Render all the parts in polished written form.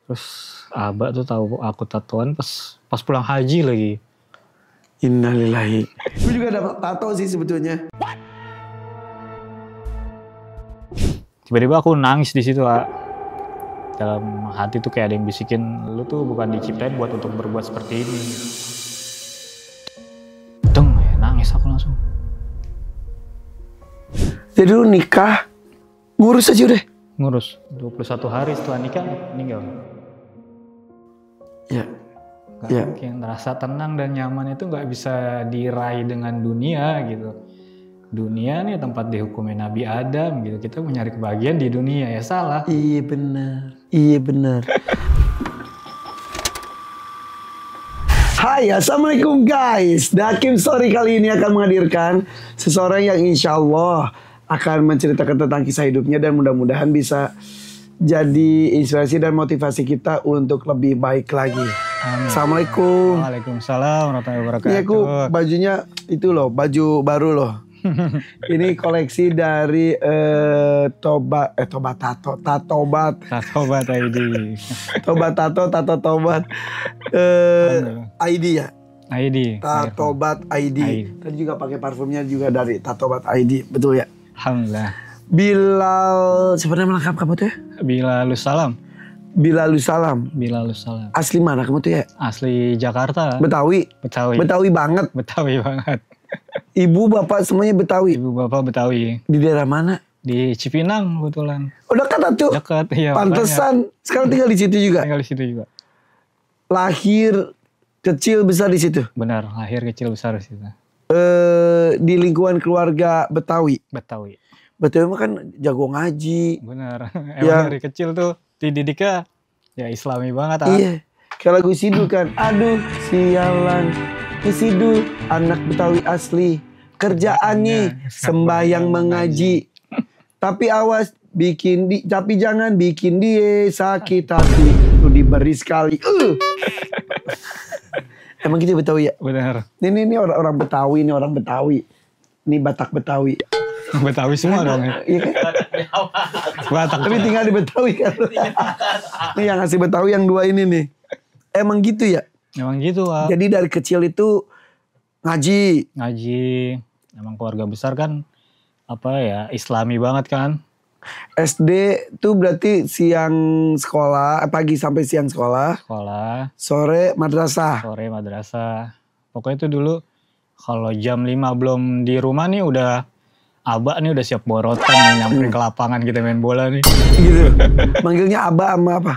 Terus abah tuh tahu aku tatoan pas pulang haji lagi. Innalillahi. Gue juga dapat tato sih sebetulnya. Tiba-tiba aku nangis di situ, Kak. Dalam hati tuh kayak ada yang bisikin, lu tuh bukan diciptain buat untuk berbuat seperti ini. Deng, ya nangis aku langsung. Jadi lu nikah, ngurus aja udah. Ngurus 21 hari setelah nikah meninggal. Ya. Gak Ya. mungkin, rasa tenang dan nyaman itu gak bisa diraih dengan dunia gitu. Dunia nih tempat dihukumnya Nabi Adam gitu. Kita mau nyari kebahagiaan di dunia, ya salah. Iya benar. Iya benar. Hai, assalamualaikum guys. Dakim Story kali ini akan menghadirkan seseorang yang insya Allah akan menceritakan tentang kisah hidupnya dan mudah-mudahan bisa jadi inspirasi dan motivasi kita untuk lebih baik lagi. Amin. Assalamualaikum. Waalaikumsalam warahmatullahi wabarakatuh. Ini aku bajunya itu loh, baju baru loh. Ini koleksi dari Tatobat ID. Tobat ID ya. ID. Tatobat ID. Tadi juga pakai parfumnya juga dari Tatobat ID, betul ya? Alhamdulillah. Bilal, sebenarnya lengkap kamu tuh ya? Bilalus salam. Bilalus salam. Bilalus salam. Asli mana kamu tuh ya? Asli Jakarta. Betawi. Betawi. Betawi banget. Betawi banget. Ibu bapak semuanya Betawi. Ibu bapak Betawi. Di daerah mana? Di Cipinang kebetulan. Oh dekat tuh. Dekat, iya. Pantesan. Sekarang tinggal di situ juga. Tinggal di situ juga. Lahir kecil besar di situ. Benar, lahir kecil besar di situ. Di lingkungan keluarga Betawi. Betawi. Betawi mah kan jago ngaji. Benar. Emang dari kecil tuh dididiknya ya Islami banget. Iya. Kayak lagu Sidul kan. Aduh sialan. Sidul anak Betawi asli. Kerjaannya sembahyang mengaji. Tapi awas tapi jangan bikin dia sakit hati. Lu diberi sekali. Emang gitu Betawi ya? Benar. Ini orang Betawi, ini orang Betawi. Ini Batak Betawi. Betawi semua dong ya. Iya kan? Batak. Tapi tinggal di Betawi kan. Ini yang ngasih Betawi yang dua ini nih. Emang gitu ya? Emang gitu, Pak. Jadi dari kecil itu ngaji. Ngaji. Emang keluarga besar kan apa ya, Islami banget kan. SD tuh berarti siang sekolah, pagi sampai siang sekolah. Sekolah. Sore madrasah. Sore madrasah. Pokoknya itu dulu kalau jam 5 belum di rumah nih udah abah nih udah siap borotan nih nyamperin ke lapangan kita main bola nih. Gitu. Manggilnya abah sama apa?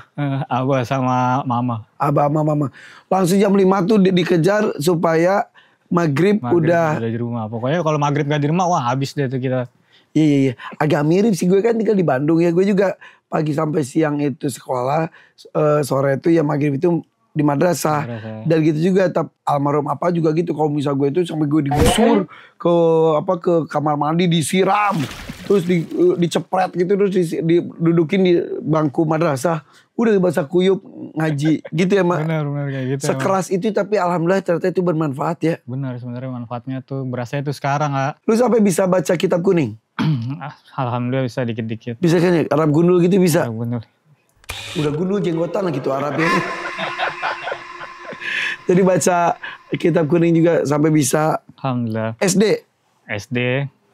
Abah sama mama. Abah sama mama. Langsung jam 5 tuh dikejar supaya maghrib udah di rumah. Pokoknya kalau maghrib gak di rumah, wah habis deh tuh kita. Iya. Agak mirip sih, gue kan tinggal di Bandung ya. Gue juga pagi sampai siang itu sekolah, sore itu ya maghrib itu di madrasah. Dan gitu juga almarhum apa juga gitu. Kalau misal gue itu sampai gue digusur ke kamar mandi, disiram, terus dicepret gitu, terus didudukin di bangku madrasah. Udah basah kuyup ngaji gitu ya Mak. Benar kayak gitu. Sekeras itu tapi alhamdulillah ternyata itu bermanfaat ya. Benar, sebenarnya manfaatnya tuh berasa itu sekarang, Kak. Lu sampai bisa baca kitab kuning? Alhamdulillah bisa dikit-dikit. Bisa kan ya? Arab gundul gitu bisa? Arab gundul. Udah gundul jenggotan lah gitu Arabnya. Jadi baca kitab kuning juga sampai bisa. Alhamdulillah. SD,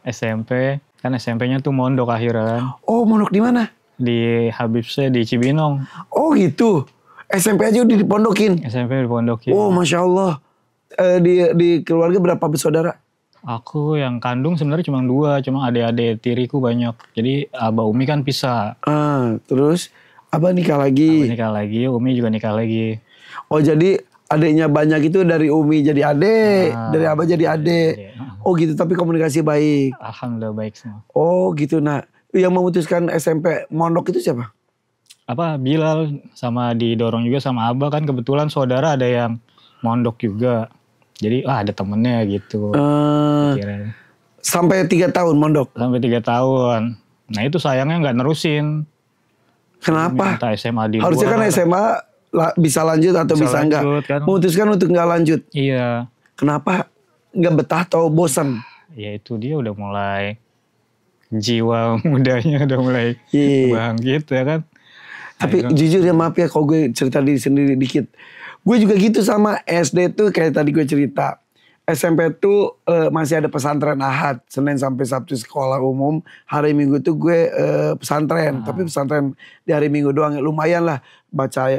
SMP. Kan SMP-nya tuh mondok akhirnya. Oh mondok di mana? Di Habibsnya di Cibinong. Oh gitu. SMP aja udah dipondokin? SMP dipondokin. Oh Masya Allah. Di keluarga berapa bersaudara? Aku yang kandung sebenarnya cuma 2. Cuma adik-adik tiriku banyak. Jadi abah Umi kan pisah. Terus abah nikah lagi? Abah nikah lagi, Umi juga nikah lagi. Oh jadi adiknya banyak itu dari Umi jadi adik. Dari abah jadi adik. Oh gitu, tapi komunikasi baik? Alhamdulillah baik semua. Oh gitu. Nah yang memutuskan SMP mondok itu siapa? Bilal, sama didorong juga sama abah, kan kebetulan saudara ada yang mondok juga. Jadi ada temennya gitu. Sampai 3 tahun mondok? Sampai 3 tahun. Nah itu sayangnya gak nerusin. Kenapa? Minta SMA di luar. Harusnya kan SMA bisa lanjut atau bisa enggak. Kan. Memutuskan untuk enggak lanjut. Iya. Kenapa? Enggak betah atau bosan? Ya itu dia udah mulai jiwa mudanya udah mulai bangkit ya kan. Tapi jujur ya maaf ya kalau gue cerita diri sendiri dikit. Gue juga gitu sama SD tuh kayak tadi gue cerita. SMP tuh masih ada pesantren Ahad. Senin sampai Sabtu sekolah umum. Hari Minggu tuh gue pesantren. Tapi pesantren di hari Minggu doang. Lumayan lah baca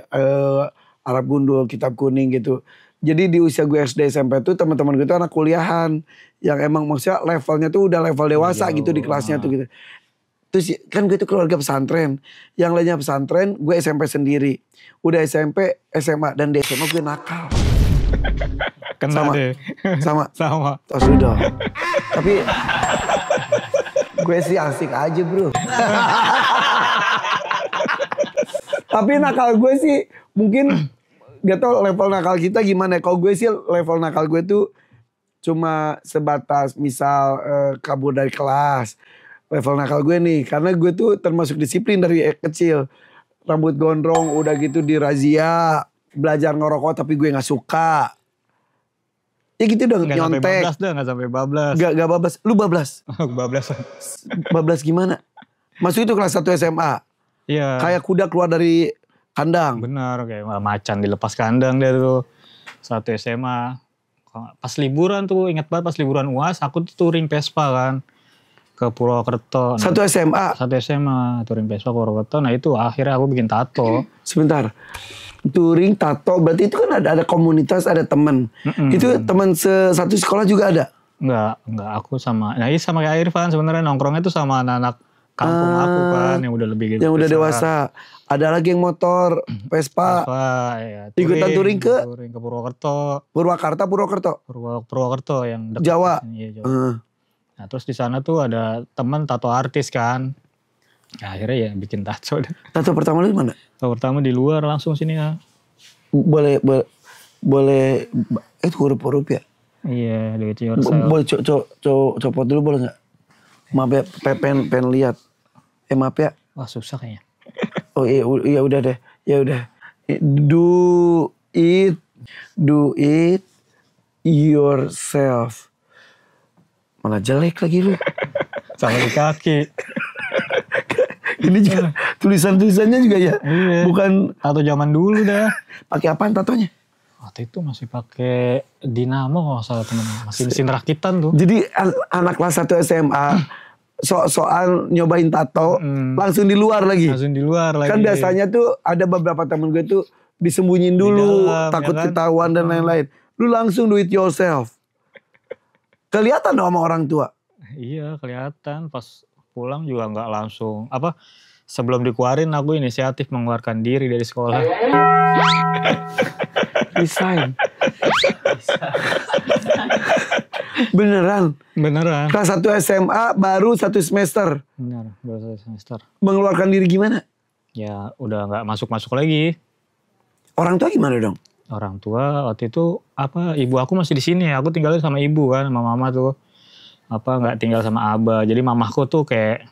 Arab Gundul, Kitab Kuning gitu. Jadi di usia gue SD SMP tuh teman-teman gue tuh anak kuliahan. Yang emang maksudnya levelnya tuh udah level dewasa gitu di kelasnya tuh gitu. Terus kan gue tuh keluarga pesantren. Yang lainnya pesantren, gue SMP sendiri. Udah SMP, SMA, dan di SMA gue nakal. Kena deh. Sama. Sama. Oh sudah. Tapi gue sih asik aja bro. Tapi nakal gue sih mungkin gak tau level nakal kita gimana. Kalau gue sih level nakal gue tuh cuma sebatas misal kabur dari kelas. Level nakal gue nih. Karena gue tuh termasuk disiplin dari kecil. Rambut gondrong udah gitu dirazia. Belajar ngerokok tapi gue gak suka. Ya gitu dong, nyontek. Gak sampai bablas. Gak bablas. Lu bablas? Bablas. Bablas gimana? Masuk itu kelas 1 SMA? Iya. Kayak kuda keluar dari kandang? Benar, kayak macan dilepas kandang dia tuh. 1 SMA. Pas liburan tuh, inget banget pas liburan UAS, aku tuh touring Vespa kan. Ke Purwokerto. 1 SMA? 1 SMA, touring Vespa ke Purwokerto. Nah itu akhirnya aku bikin tato. Sebentar. Touring, tato, berarti itu kan ada komunitas, ada teman. Itu teman satu sekolah juga ada? Enggak, aku sama, nah ini sama kayak Irfan sebenarnya nongkrongnya tuh sama anak-anak kampung aku kan, yang udah lebih gitu. Yang udah dewasa. Ada lagi yang motor, Vespa. Ya, ikutan touring ke Purwokerto. Purwokerto yang dekat Jawa. Sini, ya, Jawa. Nah terus di sana tuh ada teman tato artis kan. Nah, akhirnya ya bikin tato. Tato pertama lu di mana? Tato pertama di luar langsung sini ya. Boleh itu huruf-huruf ya? Iya, do it yourself. Boleh copot dulu boleh nggak? Maaf ya, pengen lihat. Maaf ya. Wah susah kayaknya. Oh iya udah deh. Ya udah. Do it yourself. Malah jelek lagi lu. Sama di kaki. Ini juga tulisannya juga ya. Iya. Bukan tato zaman dulu dah. Pakai apaan tatonya? Waktu itu masih pakai dinamo kalau nggak salah temen. Masih mesin rakitan tuh. Jadi anak kelas 1 SMA soal nyobain tato langsung di luar lagi. Kan biasanya tuh ada beberapa temen gue tuh disembunyiin dulu, dalam, takut ya kan? Ketahuan dan lain-lain. Lu langsung do it yourself. Kelihatan dong sama orang tua. Iya kelihatan, pas pulang juga nggak langsung sebelum dikeluarin aku inisiatif mengeluarkan diri dari sekolah. Resign. Beneran. Kelas 1 SMA baru 1 semester. Benar, baru 1 semester. Mengeluarkan diri gimana? Ya udah nggak masuk lagi. Orang tua gimana dong? Orang tua waktu itu ibu aku masih di sini. Aku tinggalin sama ibu kan, sama mama tuh. Nggak tinggal sama abah. Jadi mamahku tuh kayak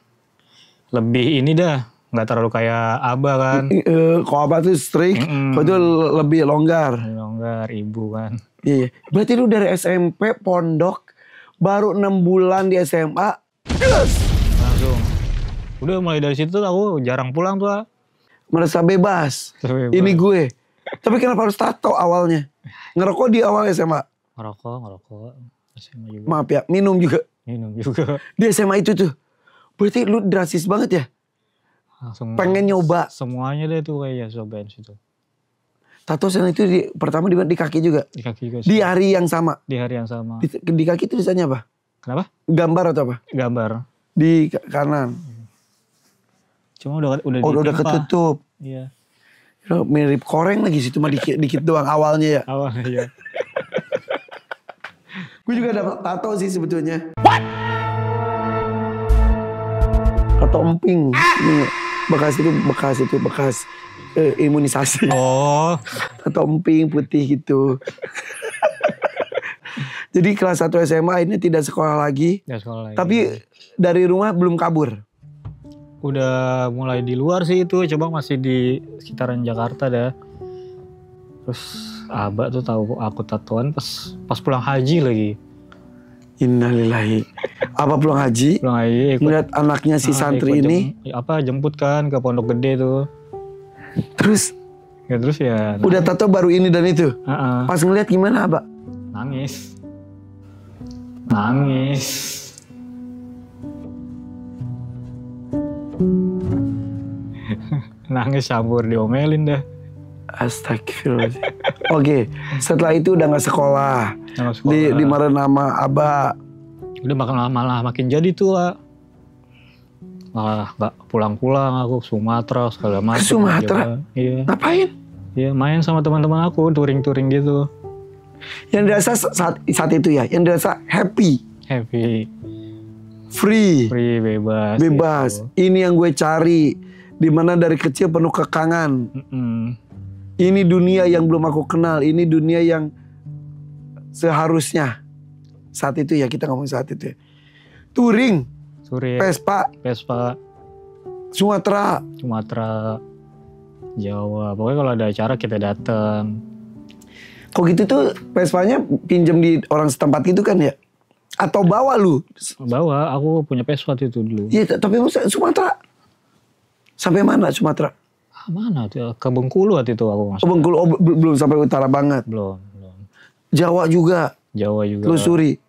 lebih ini dah, nggak terlalu kayak abah kan. Kalau abah tuh strict, kalau itu lebih longgar. Ibu kan. Iya. Berarti lu dari SMP pondok baru 6 bulan di SMA, langsung. Udah mulai dari situ aku jarang pulang tuh. Merasa bebas. Ini gue. Tapi kenapa harus tato awalnya? Ngerokok di awal SMA? Ngerokok. SMA juga. Maaf ya, minum juga. Di SMA itu tuh. Berarti lu drastis banget ya? Langsung pengen nyoba. Semuanya deh tuh kayak cobain situ. Tato sana itu pertama di kaki juga? Di kaki juga. Di hari yang sama? Di hari yang sama. Di kaki tulisannya apa? Kenapa? Gambar atau apa? Gambar. Di kanan? Cuma udah udah ketutup. Iya. Mirip koreng lagi situ mah dikit doang awalnya ya. Awalnya ya. Gue juga dapat tato sih sebetulnya. What? Tato emping. Nih, bekas imunisasi. Oh. Tato emping putih gitu. Jadi kelas 1 SMA ini tidak sekolah lagi. Tapi dari rumah belum kabur. Udah mulai di luar sih itu, coba masih di sekitaran Jakarta dah. Terus abah tuh tahu aku tatoan pas pulang haji lagi. Innalillahi. Apa pulang haji? Pulang haji. Melihat anaknya si santri ini. Jemput kan ke Pondok Gede tuh. Terus? Ya terus ya. Udah tato baru ini dan itu? Pas ngeliat gimana Abah? Nangis. Nangis campur diomelin dah. Astagfirullahaladzim. Oke, setelah itu udah gak sekolah. Dimarahin nama Abah. Udah malah makin jadi tuh lah. Malah gak pulang-pulang aku Sumatera segala macam. Sumatera? Iya. Ngapain? Iya main sama teman-teman aku touring-touring gitu. Yang dirasa saat itu ya, yang dirasa happy. Free, bebas. Gitu. Ini yang gue cari. Dimana dari kecil penuh kekangan. Ini dunia yang belum aku kenal. Ini dunia yang seharusnya. Saat itu ya, kita ngomong saat itu ya. Touring. Vespa. Sumatera. Jawa. Pokoknya kalau ada acara kita datang. Kok gitu tuh Vespanya pinjem di orang setempat gitu kan ya? Atau bawa lu? Bawa, aku punya Vespa itu dulu. Iya, tapi maksudnya Sumatera. Sampai mana Sumatera? Mana tuh? Ke Bengkulu waktu itu aku masuk. Bengkulu, belum sampai utara banget. Belum. Jawa juga. Telusuri.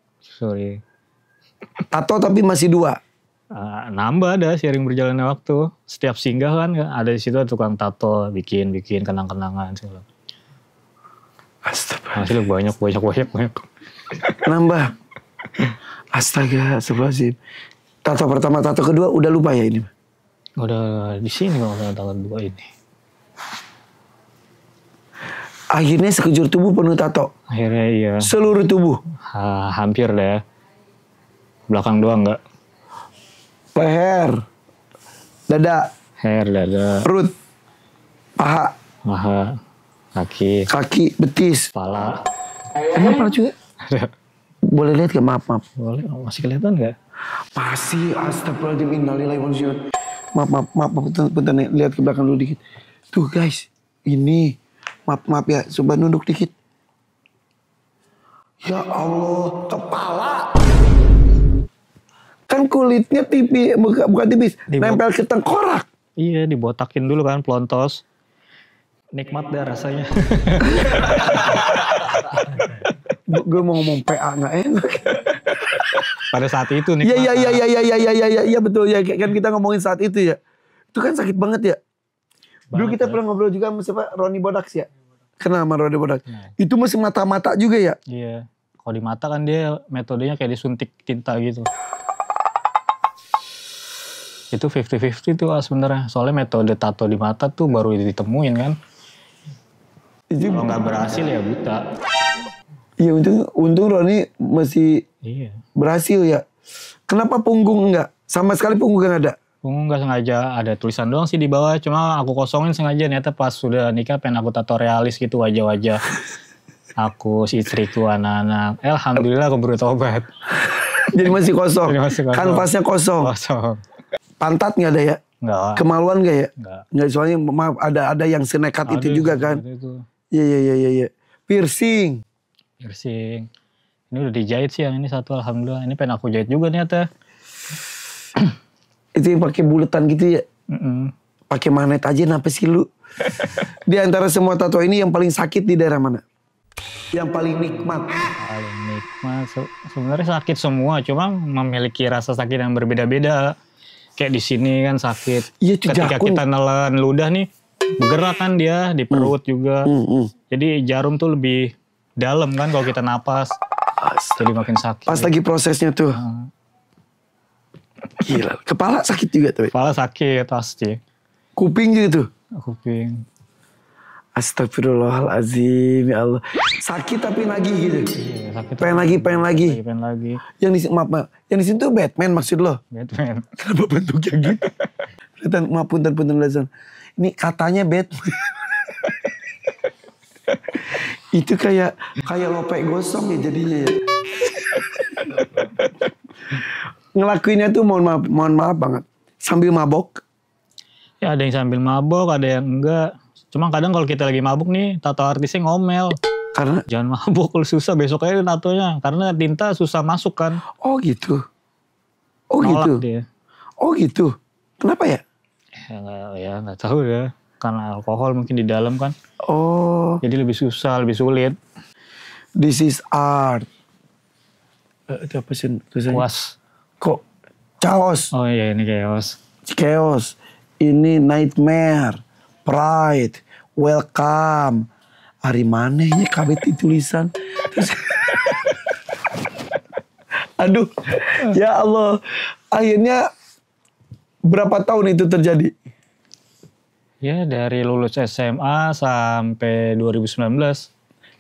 Tato tapi masih 2. Nambah ada seiring berjalannya waktu. Setiap singgah kan ada di situ tukang tato, bikin kenang-kenangan segala. Astaga. Masih banyak. Nambah. Astaga, astagfirullahaladzim. Tato pertama, tato kedua udah lupa ya ini? Udah di sini kalau tato kedua ini. Akhirnya sekejur tubuh penuh tato. Akhirnya iya. Seluruh tubuh. Hampir deh. Belakang doang enggak. Leher. Dada. Perut. Paha. Kaki. Betis. Kepala. Emang pala juga? Boleh lihat gak? Maaf. Boleh. Masih kelihatan gak? Masih. Astagfirullahaladzim. Innalillahi wa inna ilaihi raji'un. Maaf. Bentar nih. Lihat ke belakang dulu dikit. Tuh guys. Ini. Maaf ya. Coba nunduk dikit. Ya Allah. Kepala. Kan kulitnya tipis. Bukan tipis. Nempel ke tengkorak. Iya. Dibotakin dulu kan. Pelontos. Nikmat dah rasanya. Gue mau ngomong PA gak enak. Pada saat itu nikmat. Iya betul ya. Kan kita ngomongin saat itu ya. Itu kan sakit banget ya. Dulu kita pernah ngobrol juga sama siapa? Roni Bodax ya. Kenal sama Roni Bodax. Itu masih mata-mata juga ya. Iya. Kalau di mata kan dia metodenya kayak disuntik tinta gitu. Itu 50-50 tuh sebenarnya. Soalnya metode tato di mata tuh baru ditemuin kan. Kalau nggak berhasil ya buta. Iya untung Roni masih berhasil ya. Kenapa punggung enggak? Sama sekali punggung enggak ada? Punggung nggak sengaja, ada tulisan doang sih di bawah. Cuma aku kosongin sengaja, ternyata pas sudah nikah pengen aku tato realis gitu wajah-wajah. Aku, istriku, anak-anak. Alhamdulillah aku bertobat. Jadi masih kosong? Kanvasnya kosong? Pantat nggak ada ya? Nggak. Kemaluan nggak ya? Nggak. Soalnya maaf ada yang senekat itu juga kan? Iya. Piercing. Ini udah dijahit sih yang ini satu, alhamdulillah. Ini pengen aku jahit juga ternyata. Itu yang pakai buletan gitu ya? Pakai magnet aja, kenapa sih lu? Di antara semua tato ini yang paling sakit di daerah mana? Yang paling nikmat? Paling nikmat, sebenarnya sakit semua, cuma memiliki rasa sakit yang berbeda-beda. Kayak di sini kan sakit. Iya, ketika kita nelen ludah nih, bergerak kan dia di perut juga. Jadi jarum tuh lebih dalam kan kalau kita napas. Jadi makin sakit. Pas lagi prosesnya tuh. Gila. Kepala sakit juga tuh. Kepala sakit pasti. Kuping gitu. Kuping. Astagfirullahaladzim, ya Allah. Sakit tapi nagih gitu. Iya, sakit. Pengen lagi. Yang di sini maaf. Yang di sini tuh Batman maksud lo? Batman. Kenapa bentuknya gitu? Maaf punten Lazan. Ini katanya Batman. Itu kayak lope gosong ya jadinya ya. Ngelakuinnya tuh mohon maaf banget. Sambil mabok. Ya ada yang sambil mabok, ada yang enggak. Cuma kadang kalau kita lagi mabuk nih, tato artisnya ngomel. Karena? Jangan mabuk, kalau susah besok aja tatonya. Karena tinta susah masuk kan. Oh gitu? Nolak dia. Oh gitu? Kenapa ya? Ya nggak tahu ya. karena alkohol mungkin di dalam kan. Oh. Jadi lebih susah, lebih sulit. This is art. Itu apa sih tulisannya? Puas. Kok chaos? Oh iya ini chaos. Chaos. Ini nightmare. Pride. Welcome. Hari manehnya kabeh tulisan. Terus aduh, ya Allah. Akhirnya berapa tahun itu terjadi? Ya dari lulus SMA sampai 2019.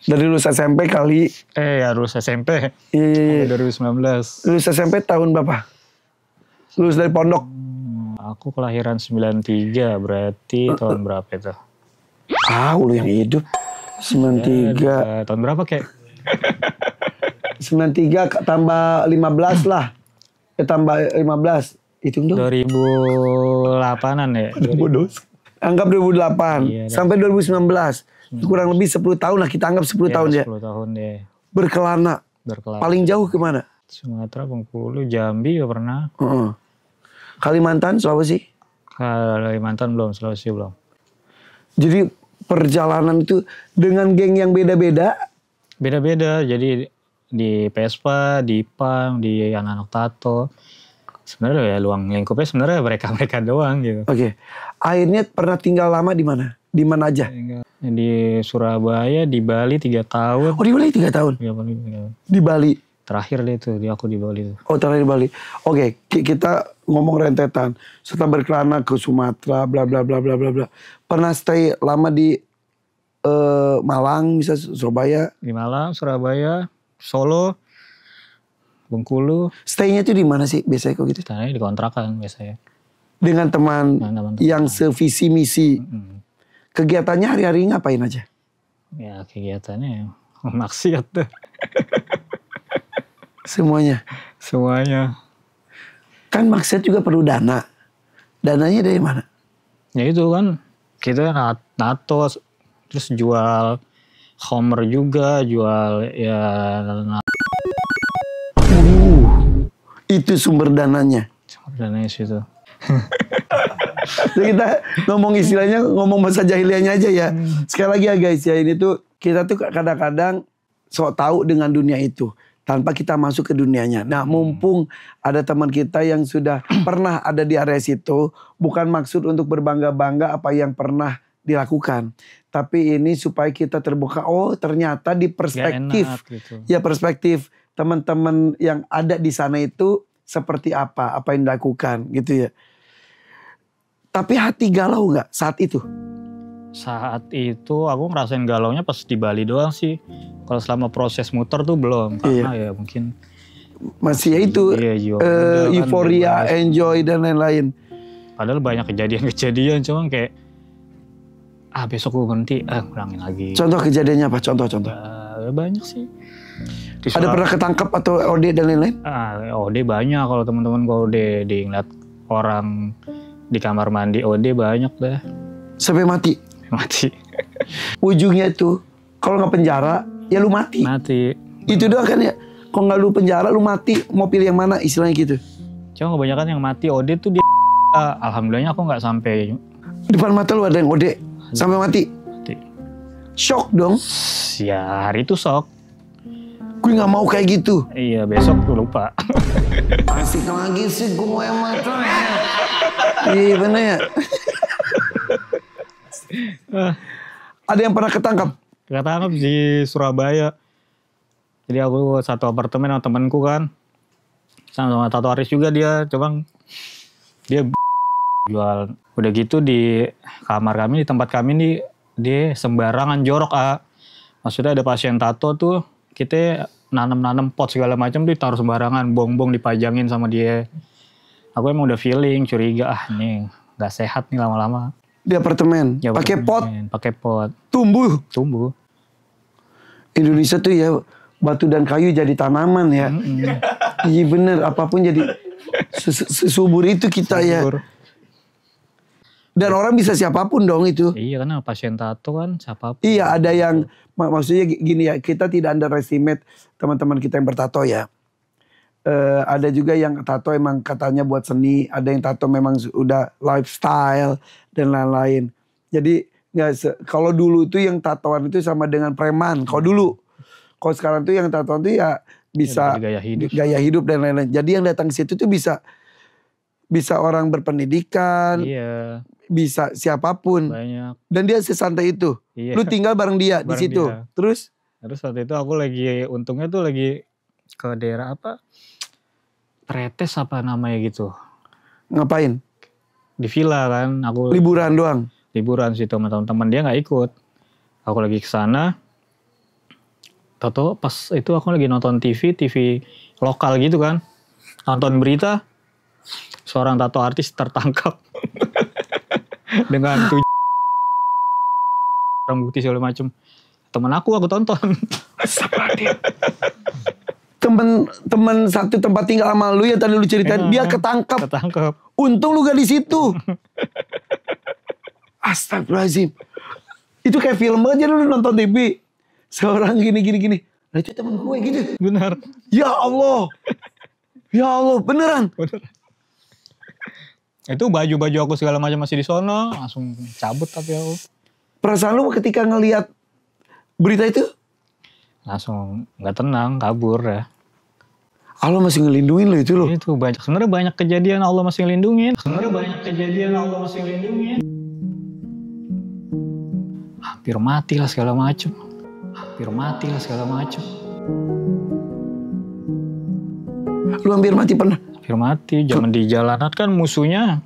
Dari lulus SMP kali. Ya lulus SMP. Iya. Sampai 2019. Lulus SMP tahun berapa? Lulus dari pondok. Aku kelahiran 93, berarti tahun berapa itu? Lu yang hidup. 93. Ya, tahun berapa kek? 93 tambah 15 lah. Tambah 15. Hitung dong. 2008-an ya? Bodoh. Anggap 2008 Iya, sampai 2019. Kurang lebih 10 tahun lah, kita anggap 10 tahun ya. 10 tahun deh. Berkelana. Paling jauh kemana? Sumatera, Bengkulu, Jambi ya pernah. Kalimantan, Sulawesi? Kalimantan belum, Sulawesi belum. Jadi perjalanan itu dengan geng yang beda-beda? Beda-beda, jadi di Vespa, di Pang, di anak-anak tato. Sebenarnya ya luang lingkupnya sebenarnya mereka doang gitu. Oke. Akhirnya pernah tinggal lama di mana? Di mana aja? Di Surabaya, di Bali 3 tahun. Oh di Bali 3 tahun? Di Bali? Terakhir deh itu, aku di Bali. Oh terakhir di Bali. Oke, kita ngomong rentetan. Setelah berkelana ke Sumatera, bla bla bla bla bla bla. Pernah stay lama di Malang, misalnya Surabaya? Di Malang, Surabaya, Solo, Bengkulu. Stay-nya tuh di mana sih biasanya kok gitu? Stay di kontrakan biasanya. Dengan teman yang sevisi misi. Kegiatannya hari-hari ngapain aja? Ya kegiatannya maksiat tuh. Semuanya? Semuanya. Kan maksiat juga perlu dana. Dananya dari mana? Ya itu kan kita nato, terus jual Homer juga, jual ya. Itu sumber dananya. Sumber dananya situ. Jadi kita ngomong istilahnya, ngomong bahasa jahiliahnya aja ya. Sekali lagi ya guys ya, ini tuh kita tuh kadang-kadang sok tahu dengan dunia itu tanpa kita masuk ke dunianya. Nah mumpung ada teman kita yang sudah pernah ada di area situ, bukan maksud untuk berbangga-bangga apa yang pernah dilakukan. Tapi ini supaya kita terbuka, oh ternyata di perspektif, gitu. Ya perspektif teman-teman yang ada di sana itu seperti apa yang dilakukan gitu ya. Tapi hati galau gak saat itu? Saat itu aku ngerasain galaunya pas di Bali doang sih. Kalau selama proses muter tuh belum. Karena ya mungkin masih ya itu euforia, kan, enjoy dan lain-lain. Padahal banyak kejadian-kejadian, cuma kayak besok gue berhenti, ulangin lagi. Contoh kejadiannya apa? Contoh. Banyak sih. Ada pernah ketangkep atau OD dan lain-lain? OD banyak, kalau teman-teman gue OD, ngeliat orang di kamar mandi OD banyak dah. Sampai mati? Mati. Ujungnya tuh, kalau nggak penjara, ya lu mati. Mati. Itu doang kan ya? Kalau nggak lu penjara, lu mati. Mau pilih yang mana istilahnya gitu? Cuma kebanyakan yang mati OD tuh dia. Alhamdulillahnya aku nggak sampai. Depan mata lu ada yang OD sampai mati? Mati. Shock dong? Ya hari itu shock. Gue nggak mau kayak gitu. Iya besok gue lupa. Asik lagi sih gue mata. Iya bener ya. Ada yang pernah ketangkap? Ketangkap di Surabaya. Jadi aku satu apartemen sama temanku kan. Sama Tato Aris juga dia. Coba dia jual. Udah gitu di kamar kami, di tempat kami nih, dia sembarangan jorok. Maksudnya ada pasien tato tuh, kita nanam pot segala macam tuh taruh sembarangan, bong-bong dipajangin sama dia. Aku emang udah feeling, curiga, nih gak sehat nih lama-lama. Di apartemen? Ya, pakai pot? Pakai pot. Tumbuh? Tumbuh. Indonesia tuh ya batu dan kayu jadi tanaman ya. Iya bener, apapun jadi subur itu kita subur. Ya. Dan orang bisa siapapun dong itu. Iya karena pasien tato kan siapapun. Iya ada yang, maksudnya gini ya, kita tidak underestimate teman-teman kita yang bertato ya. Ada juga yang tato emang katanya buat seni, ada yang tato memang udah lifestyle dan lain-lain. Jadi kalau dulu tuh yang tatoan itu sama dengan preman. Kalau dulu. Kalau sekarang tuh yang tatoan tuh ya bisa gaya hidup dan lain-lain. Jadi yang datang ke situ tuh bisa orang berpendidikan. Iya. Bisa siapapun. Banyak. Dan dia sesantai itu. Iya. Lu tinggal bareng dia di situ. Dia. Terus waktu itu aku lagi, untungnya tuh lagi ke daerah apa? Tretes apa namanya gitu. Ngapain? Di villa kan. Aku liburan doang. Liburan sih, teman-teman dia nggak ikut. Aku lagi ke sana. Tahu pas itu aku lagi nonton TV lokal gitu kan. Nonton berita, seorang tato artis tertangkap dengan barang bukti segala macam. Temen aku tonton. Temen satu tempat tinggal sama lu yang tadi lu ceritain, dia ketangkap. Untung lu gak di situ. Astagfirullahaladzim. Itu kayak film aja lu nonton TV. Seorang gini. Nah itu temen gue gitu. Benar. Ya Allah. Ya Allah, beneran. Itu baju aku segala macam masih di sono, langsung cabut tapi aku. Perasaan lu ketika ngelihat berita itu? Langsung gak tenang, kabur ya. Allah masih ngelindungin lo itu loh. Itu sebenarnya banyak kejadian Allah masih ngelindungin. Hampir mati lah segala macam. Lu hampir mati pernah? Hampir mati. Zaman di jalanan kan musuhnya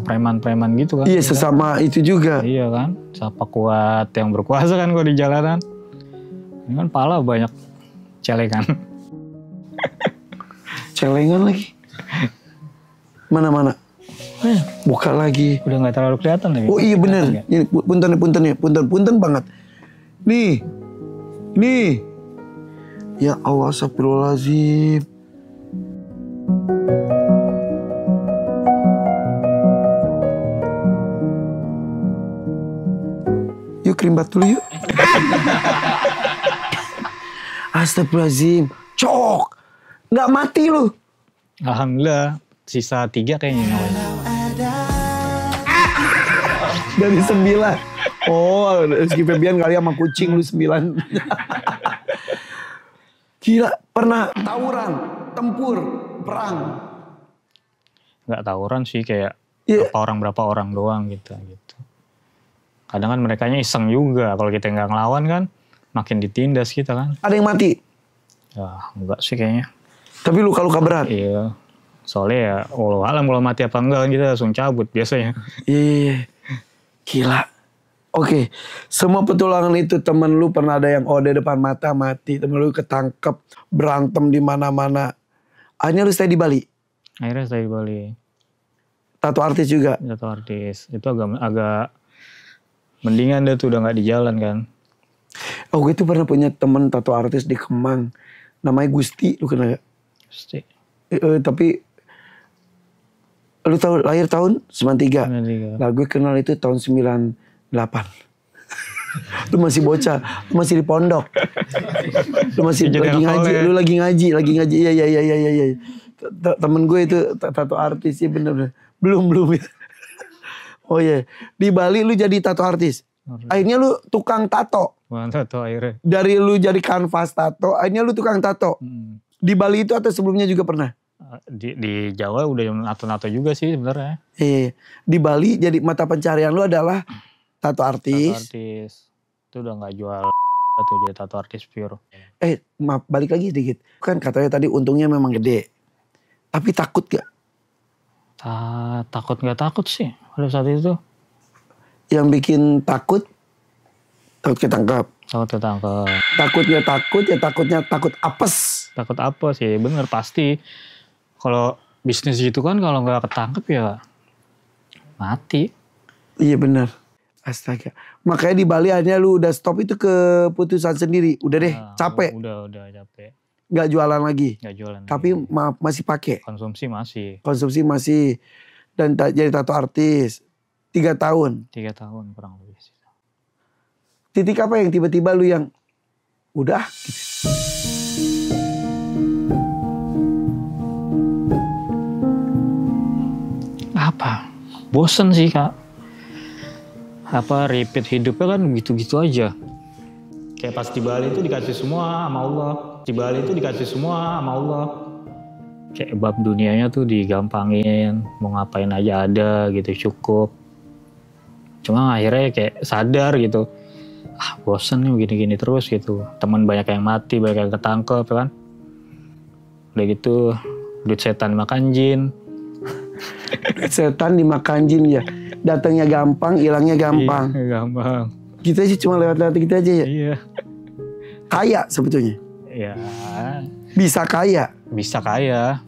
preman-preman gitu kan. Iya, sesama itu juga. Iya kan. Siapa kuat yang berkuasa kan kalau di jalanan. Ini kan pala banyak celengan. Celengan lagi. Mana? Buka lagi. Udah gak terlalu kelihatan lagi. Oh iya bener. Ini punten banget. Nih. Ya Allah, astagfirullahaladzim. Yuk kerimbat dulu yuk. Astagfirullahaladzim. Cok. Gak mati lu. Alhamdulillah. Sisa 3 kayaknya. Dari 9. Oh, Rizky Febian kali sama kucing lu 9. Gila, pernah tawuran, tempur, perang. Gak tawuran sih, kayak berapa orang doang gitu. Kadang kan merekanya iseng juga. Kalau kita nggak ngelawan kan, makin ditindas kita kan. Ada yang mati? Ya, enggak sih kayaknya. Tapi luka-luka berat? Iya. Soalnya ya, wallahualam kalau mati apa enggak kan kita langsung cabut biasanya. Iya. Gila. Oke, semua petualangan itu temen lu pernah ada yang di depan mata mati, temen lu ketangkep, berantem di mana-mana. Akhirnya lu stay di Bali? Akhirnya stay di Bali. Tato artis juga? Tato artis. Itu agak mendingan deh tuh, udah gak di jalan kan. Oh, gue tuh pernah punya temen tato artis di Kemang. Namanya Gusti, lu kenal gak? Gusti. Tapi lu tahu lahir tahun 93. Nah, gue kenal itu tahun 98. Lu masih bocah, lu masih di pondok. Lu masih lagi ngaji. Iya. Temen gue itu tato artis sih bener. Belum. Oh iya, di Bali lu jadi tato artis. Akhirnya lu tukang tato. Tato akhirnya. Dari lu jadi kanvas tato, akhirnya lu tukang tato. Di Bali itu atau sebelumnya juga pernah? Di Jawa udah nato-nato juga sih sebenarnya. Iya. Di Bali jadi mata pencarian lu adalah tato artis. Tato artis. Itu udah gak jual tuh, jadi tato artis pure. Maaf, balik lagi sedikit. Kan katanya tadi untungnya memang gede. Tapi takut gak? Takut gak takut sih pada saat itu. Yang bikin takut ketangkap. Takutnya takut apes. Takut apa sih, bener pasti. Kalau bisnis gitu kan kalau gak ketangkep ya mati. Iya bener. Astaga. Makanya di Bali akhirnya lu udah stop itu keputusan sendiri. Udah deh, capek. Udah capek. Gak jualan lagi. Gak jualan. Tapi lagi. Masih pakai. Konsumsi masih. Dan jadi tato artis 3 tahun. 3 tahun kurang lebih. Titik apa yang tiba-tiba lu yang udah gitu. Apa? Bosen sih Kak. repeat hidupnya kan gitu-gitu aja. Kayak pas di Bali itu dikasih semua sama Allah. Di Bali itu dikasih semua sama Allah. Kayak bab dunianya tuh digampangin, mau ngapain aja ada gitu, cukup. Cuma akhirnya kayak sadar gitu, bosen nih gini-gini terus gitu. Teman banyak yang mati, banyak yang ketangkep kan. Udah gitu, duit setan makan jin. Duit setan dimakan jin ya. Datangnya gampang, hilangnya gampang. Iya, gampang. Kita sih cuma lewat-lewat gitu aja ya. Iya. Kaya sebetulnya. Ya, Bisa kaya. bisa kaya.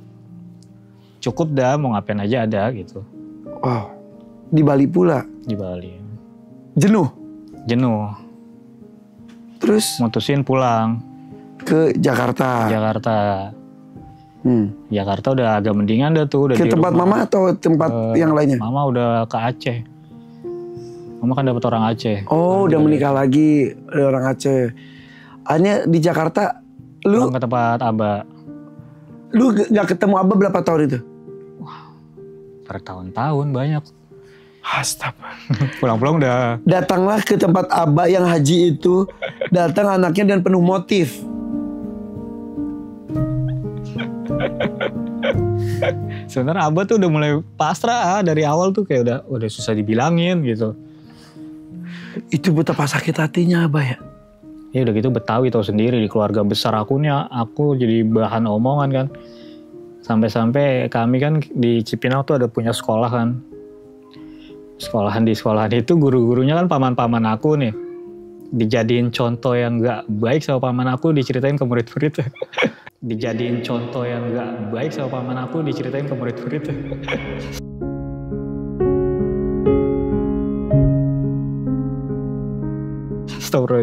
Cukup dah, mau ngapain aja ada gitu. Wow. Di Bali pula. Di Bali. Jenuh. Terus Mutusin pulang ke Jakarta. Jakarta udah agak mendingan dah tuh. Udah Ke tempat mama atau tempat yang lainnya? Mama udah ke Aceh. Mama kan dapet orang Aceh. Oh, udah menikah lagi. Ada orang Aceh. Hanya di Jakarta, lu pulang ke tempat Abah. Lu gak ketemu Abah berapa tahun itu? Bertahun-tahun banyak. Astaga. Pulang-pulang udah. Datanglah ke tempat Abah yang haji itu. Datang anaknya dan penuh motif. Sebenarnya Abah tuh udah mulai pasrah dari awal tuh kayak udah susah dibilangin gitu. Itu betapa sakit hatinya Abah ya. Ya udah gitu Betawi tau sendiri, di keluarga besar aku jadi bahan omongan kan. Sampai-sampai kami kan di Cipinang tuh ada punya sekolah kan. Di sekolahan itu guru-gurunya kan paman-paman aku nih. Dijadiin contoh yang gak baik sama paman aku, diceritain ke murid-muridnya. Dijadiin contoh yang gak baik sama paman aku, diceritain ke murid-muridnya.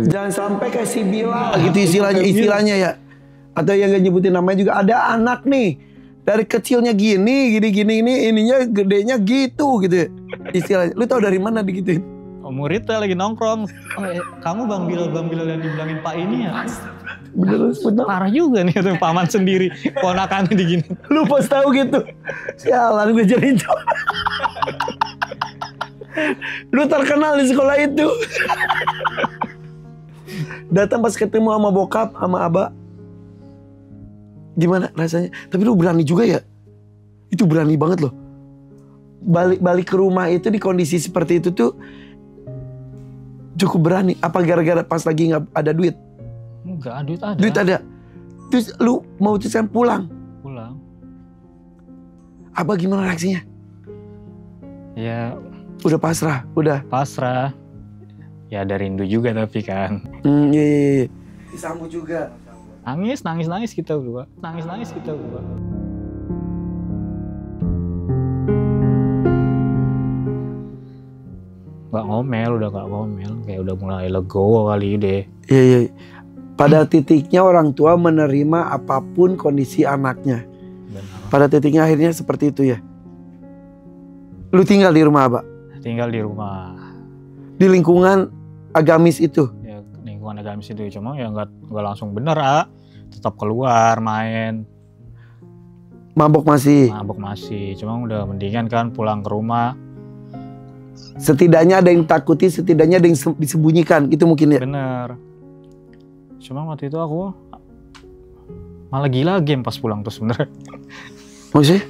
Jangan sampai kayak si Bilal gitu istilahnya ya. Atau yang gak nyebutin namanya juga, ada anak nih dari kecilnya gini ininya gedenya gitu ya. Istilahnya. Lu tau dari mana digituin? Muridnya lagi nongkrong. Kamu Bang Bilal yang dibilangin Pak ini ya? Bener. Parah juga nih itu paman sendiri, ponakannya digini. Lu pas tahu gitu. Sialan gue jadi cowok. Lu terkenal di sekolah itu. Datang pas ketemu sama bokap, sama abah. Gimana rasanya? Tapi lu berani juga ya? Itu berani banget loh. Balik ke rumah itu di kondisi seperti itu tuh cukup berani. Apa gara-gara pas lagi gak ada duit? Enggak, duit ada. Duit ada. Terus lu mau memutuskan pulang? Pulang. Abah gimana reaksinya? Ya udah pasrah, udah. Pasrah. Ya ada rindu juga tapi kan. Iya. Disambut juga. Nangis kita berdua. Udah gak ngomel. Kayak udah mulai legowo kali deh. Iya. Pada titiknya orang tua menerima apapun kondisi anaknya. Benar. Pada titiknya akhirnya seperti itu ya. Lu tinggal di rumah Abah? Tinggal di rumah. Di lingkungan agamis itu? Ya lingkungan agamis itu. Cuma ya gak langsung bener tetap keluar main. Mabok masih? Mabok masih. Cuma udah mendingan kan pulang ke rumah. Setidaknya ada yang takuti, setidaknya ada yang disembunyikan. Itu mungkin ya? Bener. Cuma waktu itu aku malah gila game pas pulang tuh sebenarnya. Maksudnya?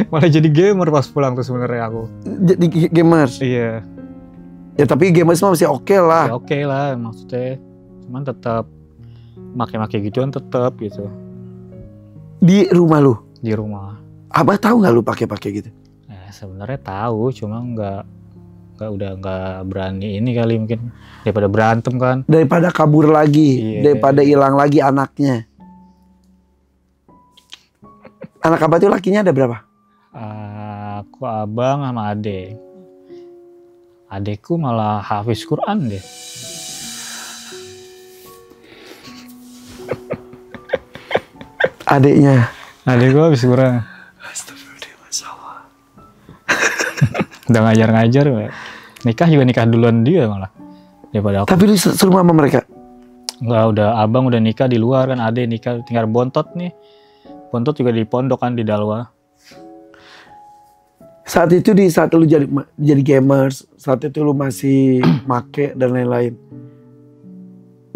Malah jadi gamer pas pulang tuh sebenarnya aku. Jadi gamers? Iya. Ya tapi gamers masih oke lah. Ya oke lah maksudnya. Cuman tetap make-make gituan tetap gitu. Di rumah lu? Di rumah. Abah tahu nggak lu pakai gitu? Sebenarnya tahu, cuma udah nggak berani ini kali mungkin daripada berantem kan. Daripada kabur lagi, daripada hilang lagi anaknya. Anak Abah tuh lakinya ada berapa? Aku abang sama adek. Adekku malah hafiz Quran deh. Adeknya? Adekku hafiz Quran. Astagfirullah, Masya Allah. Udah ngajar-ngajar. Nikah duluan dia malah. Daripada aku. Tapi lu serumah sama mereka? Enggak, abang udah nikah di luar kan. Adek nikah tinggal bontot nih. Bontot juga di pondok kan di Dalwa. Saat itu saat lu jadi gamers, saat itu lu masih make dan lain-lain.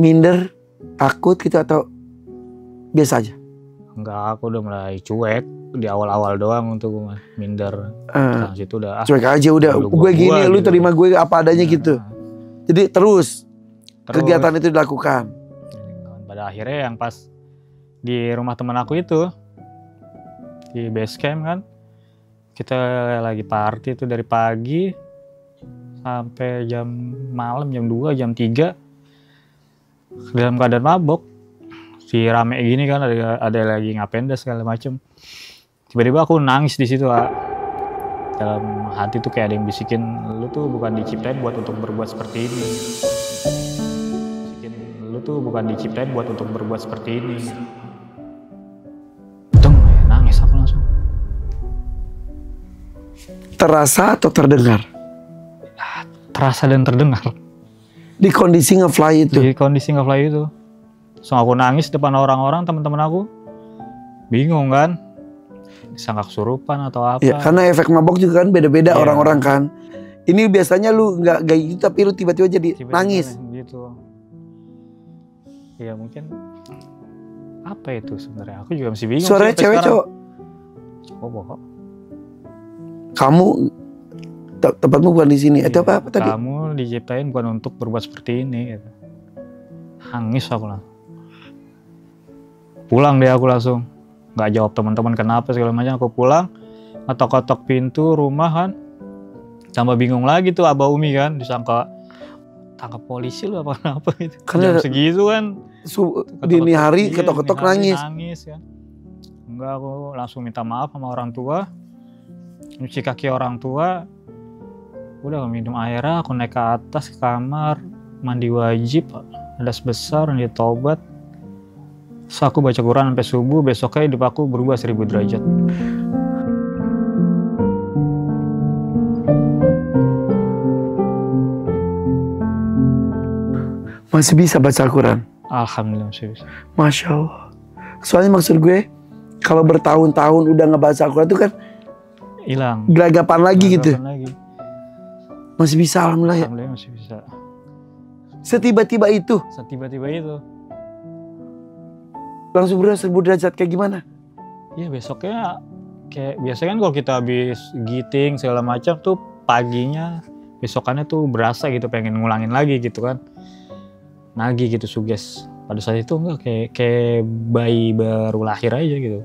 Minder, takut gitu atau biasa aja? Enggak, aku udah mulai cuek di awal-awal doang untuk minder. Sekarang situ udah cuek aja udah. Gue gini, lu gitu. Terima gue apa adanya gitu. Jadi terus kegiatan itu dilakukan. Pada akhirnya yang pas di rumah teman aku itu di base camp kan, kita lagi party itu dari pagi sampai jam malam, jam 2, jam 3 dalam keadaan mabok. Si rame gini kan, ada lagi ngapendas segala macem. Tiba-tiba aku nangis di situ, Kak. Dalam hati tuh kayak ada yang bisikin, lu tuh bukan diciptain buat untuk berbuat seperti ini. Lu tuh bukan diciptain buat untuk berbuat seperti ini. Nangis aku langsung. Terasa atau terdengar? Terasa dan terdengar. Di kondisi nge-fly itu? Di kondisi nge-fly itu. So aku nangis depan orang-orang, teman-teman aku. Bingung kan? Disangka kesurupan atau apa. Ya, karena efek mabok juga kan beda-beda orang-orang kan. Ini biasanya lu nggak kayak gitu tapi lu tiba-tiba jadi nangis. Gitu. Ya mungkin apa itu sebenarnya? Aku juga masih bingung. Suaranya cewek cowok? Cowok. Kamu tempatmu bukan di sini. Itu apa tadi? Kamu diciptain bukan untuk berbuat seperti ini. Gitu. Nangis aku lah. Pulang deh aku langsung. Gak jawab teman-teman kenapa segala macam. Aku pulang, ngetok-ketok pintu rumah kan. Tambah bingung lagi tuh Abah Umi kan. Disangka tangkap polisi lu apa-apa gitu. Jam segitu kan. Dini hari ketok-ketok nangis. Nangis kan. Enggak, aku langsung minta maaf sama orang tua. Nyuci kaki orang tua. Udah minum air, aku naik ke atas ke kamar. Mandi wajib. Ada sebesar, dia tobat. So aku baca Quran sampai subuh, besoknya hidup aku berubah 1000 derajat. Masih bisa baca Quran? Alhamdulillah masih bisa. Masya Allah. Soalnya maksud gue, kalau bertahun-tahun udah ngebaca Quran itu kan hilang. Gelagapan lagi gitu. Lagi. Masih bisa, alhamdulillah ya. Alhamdulillah masih bisa. Setiba-tiba itu? Setiba-tiba itu. Langsung berubah 1000 derajat kayak gimana? Iya besoknya kayak biasanya kan kalau kita habis giting segala macam tuh paginya besokannya tuh berasa gitu pengen ngulangin lagi gitu kan. Nagih gitu suges. Pada saat itu enggak kayak bayi baru lahir aja gitu.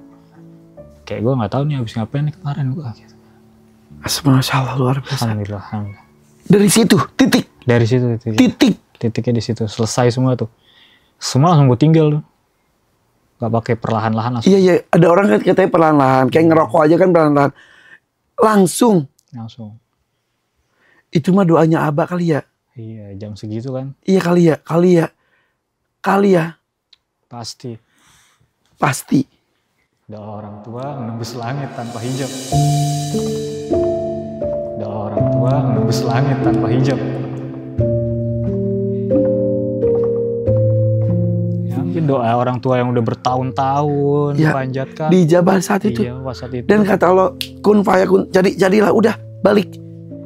Kayak gue nggak tahu nih habis ngapain nih kemarin gue gitu. Masyaallah luar biasa. Alhamdulillah. Dari situ titik. Dari situ titiknya di situ selesai semua tuh. Semua langsung gue tinggal tuh. Gak pakai perlahan-lahan langsung. Iya, ada orang kan katanya perlahan-lahan. Kayak ngerokok aja kan perlahan-lahan. Langsung. Itu mah doanya Abah kali ya? Iya, jam segitu kan. Iya kali ya. Pasti. Ada orang tua menembus langit tanpa hijab. Doa orang tua yang udah bertahun-tahun dipanjatkan. Dijabah saat itu. Iya, saat itu. Dan kata Allah, kun fayakun, jadilah udah balik.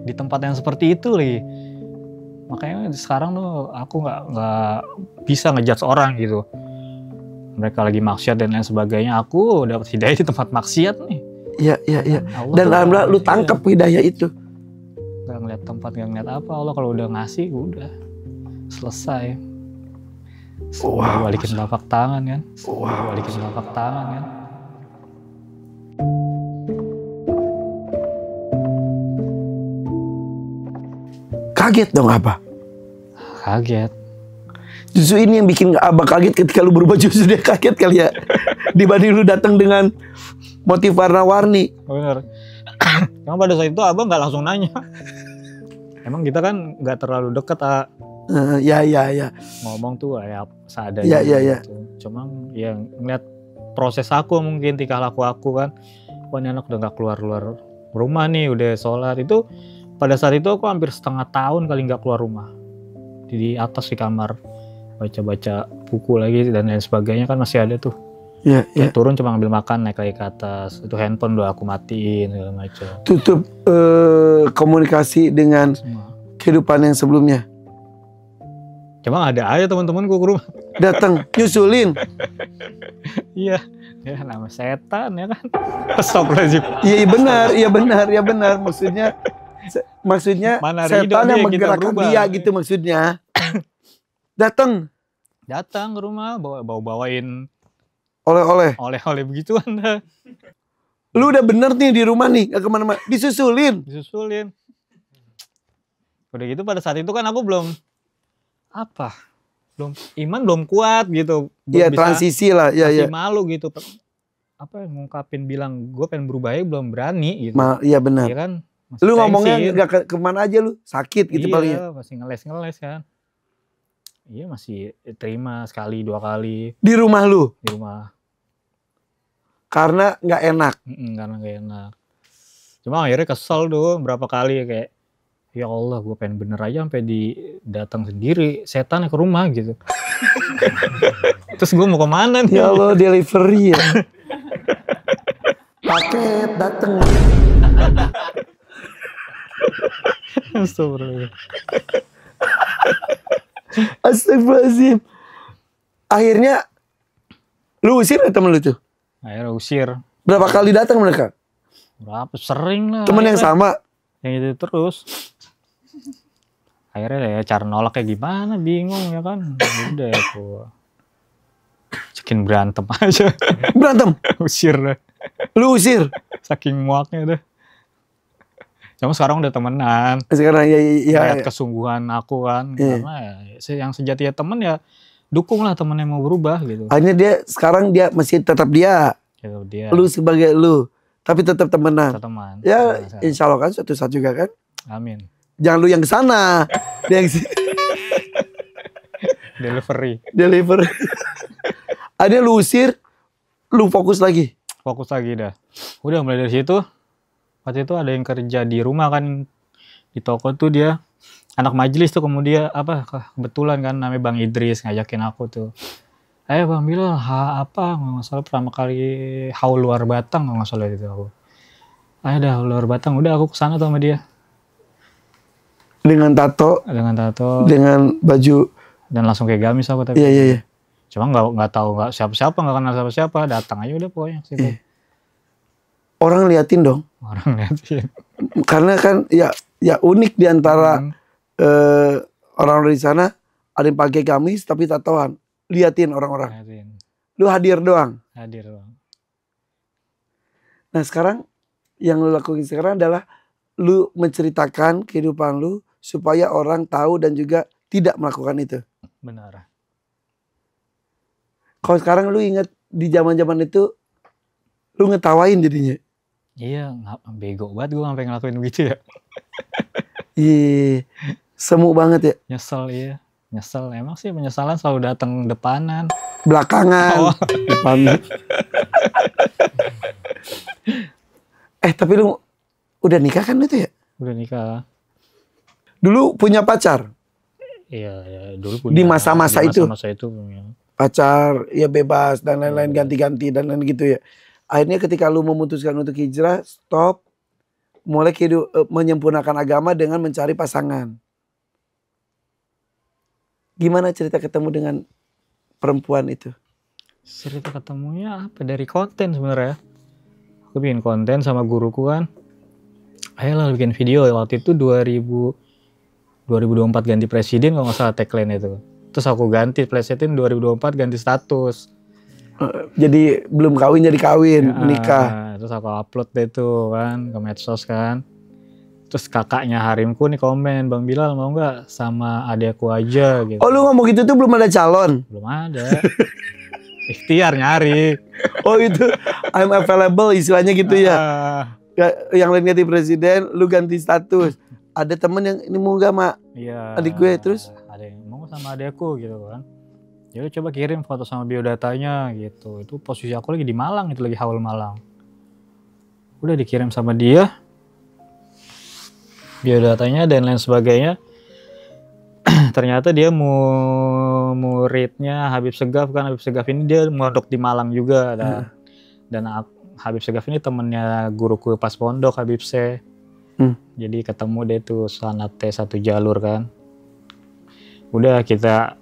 Di tempat yang seperti itu lagi. Makanya sekarang tuh aku nggak bisa ngejudge orang gitu. Mereka lagi maksiat dan lain sebagainya. Aku dapat hidayah di tempat maksiat nih. Iya. Dan alhamdulillah lu tangkap hidayah itu. Gak ngeliat tempat, gak ngeliat apa. Allah kalau udah ngasih, udah selesai. Balikin telapak tangan kan. Kaget dong Abah. Kaget. Justru ini yang bikin Abah kaget ketika lu berubah, justru dia kaget kali ya. Dibanding lu datang dengan motif warna-warni. Bener. Emang pada saat itu Abah nggak langsung nanya. Emang kita kan nggak terlalu deket, Ya. Ngomong tuh ya seadanya. Ya. Gitu. Cuma ya ngeliat proses aku mungkin tingkah laku aku kan. Wah ini anak udah gak keluar rumah nih, udah sholat. Itu pada saat itu aku hampir setengah tahun kali gak keluar rumah. Di atas di kamar baca-baca buku lagi dan lain sebagainya kan masih ada tuh. Iya, iya. Kayak turun cuma ngambil makan, naik lagi ke atas. Itu handphone udah aku matiin segala macam. Tutup komunikasi dengan Semua. kehidupan yang sebelumnya. Cuma ada aja teman-teman gue ke rumah. Datang nyusulin. Iya, ya nama setan ya kan. Astagfirullahaladzim. Iya benar. Maksudnya Mana ada setan ide yang dia kita menggerakkan berubah. dia gitu maksudnya. Datang Datang ke rumah bawain oleh-oleh. begituan dah. Lu udah bener nih di rumah nih, gak kemana-mana. Disusulin. Udah gitu pada saat itu kan aku belum iman belum kuat gitu. Iya transisi lah, masih iya. malu gitu. Ngungkapin bilang gue pengen berubah ya belum berani gitu. Iya benar. Iya kan. Lu ngomongnya gak kemana aja lu, sakit gitu paling ya. Iya, masih ngeles kan. Iya masih terima sekali 2 kali. Di rumah lu? Di rumah. Karena gak enak? Karena gak enak. Cuma akhirnya kesel tuh berapa kali kayak, ya Allah gue pengen bener aja sampai datang sendiri setan ke rumah gitu. Terus gue mau kemana nih? Ya Allah delivery ya. Paket dateng. Astagfirullahaladzim. Akhirnya lu usir ya temen lu tuh? Akhirnya usir. Berapa kali datang mereka? Berapa? Sering lah. Temen yang sama? Yang itu terus. Akhirnya ya cara nolaknya gimana bingung ya kan. Udah aku cekin berantem aja. Berantem? Usir dah. Lu usir? Saking muaknya dah. Cuma sekarang udah temenan. Sekarang ya. Kesungguhan aku kan. Karena ya, yang sejatinya temen ya dukung lah temen yang mau berubah gitu. Akhirnya sekarang dia masih tetap dia. Lu sebagai lu. Tapi tetap temenan. Tetap teman. Ya insya Allah kan suatu saat juga kan. Amin. Jangan lu yang kesana. Dia yang Delivery. Akhirnya lu usir. Lu fokus lagi dah. Udah mulai dari situ. Waktu itu ada yang kerja di rumah kan, di toko tuh dia anak majelis tuh, kemudian kebetulan kan namanya Bang Idris ngajakin aku tuh, ayo Bang Bilal nggak salah pertama kali haul luar Batang nggak salah itu aku, ayo dah luar Batang, udah aku kesana tuh sama dia dengan tato dengan baju dan langsung kayak gamis aku tapi iya. Cuma nggak tahu siapa nggak kenal siapa datang aja udah pokoknya situ. Orang liatin dong. Karena kan ya unik diantara orang-orang di sana, ada yang pakai gamis tapi tatoan. Liatin orang-orang. Lu hadir doang. Nah sekarang yang lu lakukan sekarang adalah lu menceritakan kehidupan lu supaya orang tahu dan juga tidak melakukan itu. Benar. Kalau sekarang lu ingat di zaman-zaman itu lu ngetawain jadinya. Iya, bego banget gue sampai ngelakuin begitu ya. Iya, semu banget ya. Nyesel. Emang sih penyesalan selalu datang depanan. Belakangan. Depanan. Tapi lu udah nikah kan itu ya? Udah nikah. Dulu punya pacar? Iya, dulu punya. Di masa-masa itu? Masa itu punya. Pacar, ya bebas dan lain-lain, ganti-ganti dan lain gitu ya. Akhirnya ketika lu memutuskan untuk hijrah, stop, mulai menyempurnakan agama dengan mencari pasangan. Gimana cerita ketemu dengan perempuan itu? Cerita ketemunya dari konten sebenarnya. Aku bikin konten sama guruku kan. Ayolah bikin video, waktu itu 2024 ganti presiden kalau nggak salah tagline itu. Terus aku ganti presiden 2024 ganti status. Jadi belum kawin jadi kawin, menikah. Terus aku upload deh tuh kan ke medsos kan. Terus kakaknya Harimku nih komen, Bang Bilal mau nggak sama adekku aja gitu. Oh lu ngomong gitu tuh belum ada calon? Belum ada. Ikhtiar nyari. Oh itu I'm available istilahnya gitu ya. Yang lain ganti presiden, lu ganti status. Ada temen yang ini mau nggak mak? Iya. Adik gue terus? Ada yang mau sama adekku gitu kan. Jadi coba kirim foto sama biodatanya gitu. Itu posisi aku lagi di Malang, itu lagi haul Malang. Udah dikirim sama dia biodatanya dan lain sebagainya. ternyata dia muridnya Habib Segaf kan. Habib Segaf ini dia mondok di Malang juga. Dan Habib Segaf ini temennya guruku pas pondok, Habib Se. Jadi ketemu deh tuh sanatnya satu jalur kan. Udah kita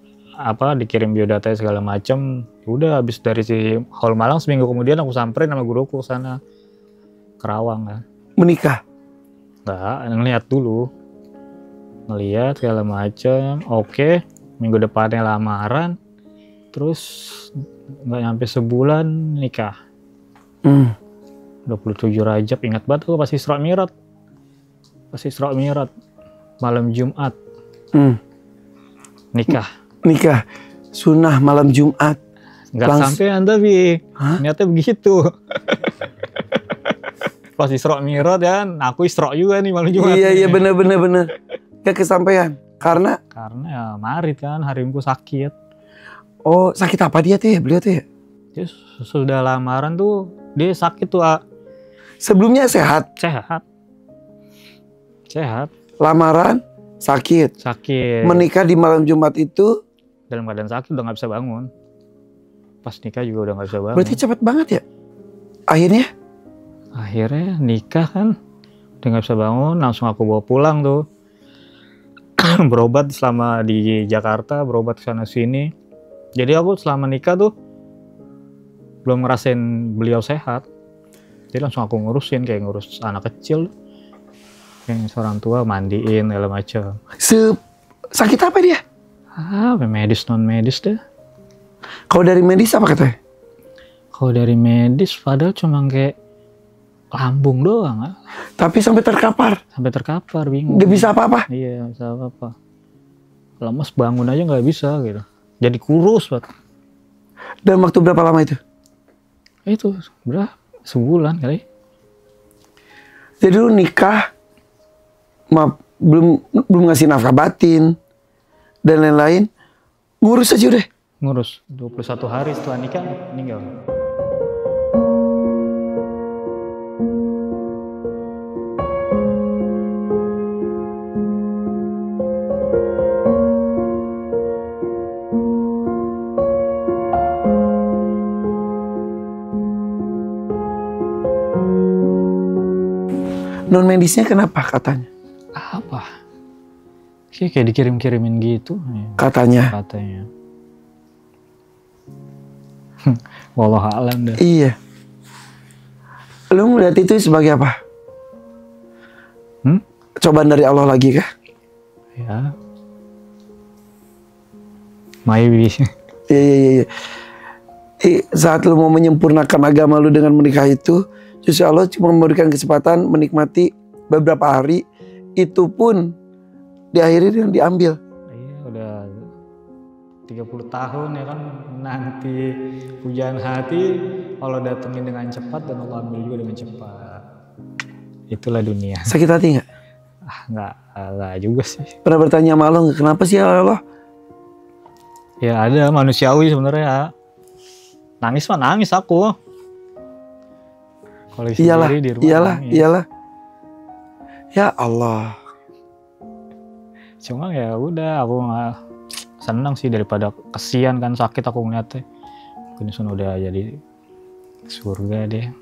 dikirim biodata segala macem. Udah habis dari si Hall Malang seminggu kemudian aku samperin sama guruku sana Kerawang kan. Menikah? Enggak, ngeliat dulu. Ngeliat segala macem. Oke, minggu depannya lamaran. Terus nggak nyampe sebulan nikah. 27 Rajab, ingat banget aku pas Isra Mi'raj. Pas Isra Mi'raj malam Jumat. Nikah. Sunnah malam Jumat. Nggak sampai tapi niatnya begitu. Pas Isra Mi'raj kan, aku Isra juga nih malam Jumat. Iya bener. Gak kesampaian. Karena ya marit kan, hari Minggu sakit. Oh, sakit apa dia tuh ya, beliau tuh ya? Dia sudah lamaran tuh, dia sakit tuh. Sebelumnya sehat? Sehat. Lamaran, sakit. Menikah di malam Jumat itu? Dalam keadaan sakit, udah gak bisa bangun. Pas nikah juga udah gak bisa bangun. Berarti cepet banget ya? Akhirnya nikah kan, udah gak bisa bangun, langsung aku bawa pulang tuh. Berobat selama di Jakarta, berobat sana sini. Jadi aku selama nikah tuh belum ngerasain beliau sehat. Jadi langsung aku ngurusin, kayak ngurus anak kecil. Yang seorang tua mandiin, segala macam. Sakit apa dia? Medis non medis deh. Kalau dari medis apa katanya? Kalau dari medis padahal cuma kayak lambung doang. Tapi sampai terkapar? Sampai terkapar, bingung. Gak bisa apa-apa? Iya, gak bisa apa-apa. Lemes bangun aja gak bisa gitu. Jadi kurus banget. Dan waktu berapa lama itu? Itu berapa? Sebulan kali. Jadi lu nikah, belum ngasih nafkah batin dan lain-lain, ngurus aja udah. Ngurus 21 hari setelah nikah meninggal. Non medisnya kenapa katanya? Apa? Kayak dikirim-kirimin gitu. Katanya. Wallahu a'lam dah. Iya. Lu melihat itu sebagai apa? Cobaan dari Allah lagi kah? Ya. Maybe. Iya. Saat lu mau menyempurnakan agama lu dengan menikah itu, justru Allah cuma memberikan kesempatan menikmati beberapa hari, itu pun diakhiri dengan diambil. Iya, udah 30 tahun ya kan, nanti pujaan hati Allah datengin dengan cepat dan Allah ambil juga dengan cepat. Itulah dunia. Sakit hati nggak? Nggak juga sih. Pernah bertanya sama Allah, kenapa sih ya Allah? Ya ada, manusiawi sebenarnya. Nangis mah nangis aku. Kalau sendiri di rumah iyalah. Ya Allah. Cuma ya udah, aku senang sih daripada kesian kan, sakit aku ngeliatnya. Mungkin Sun udah jadi surga deh.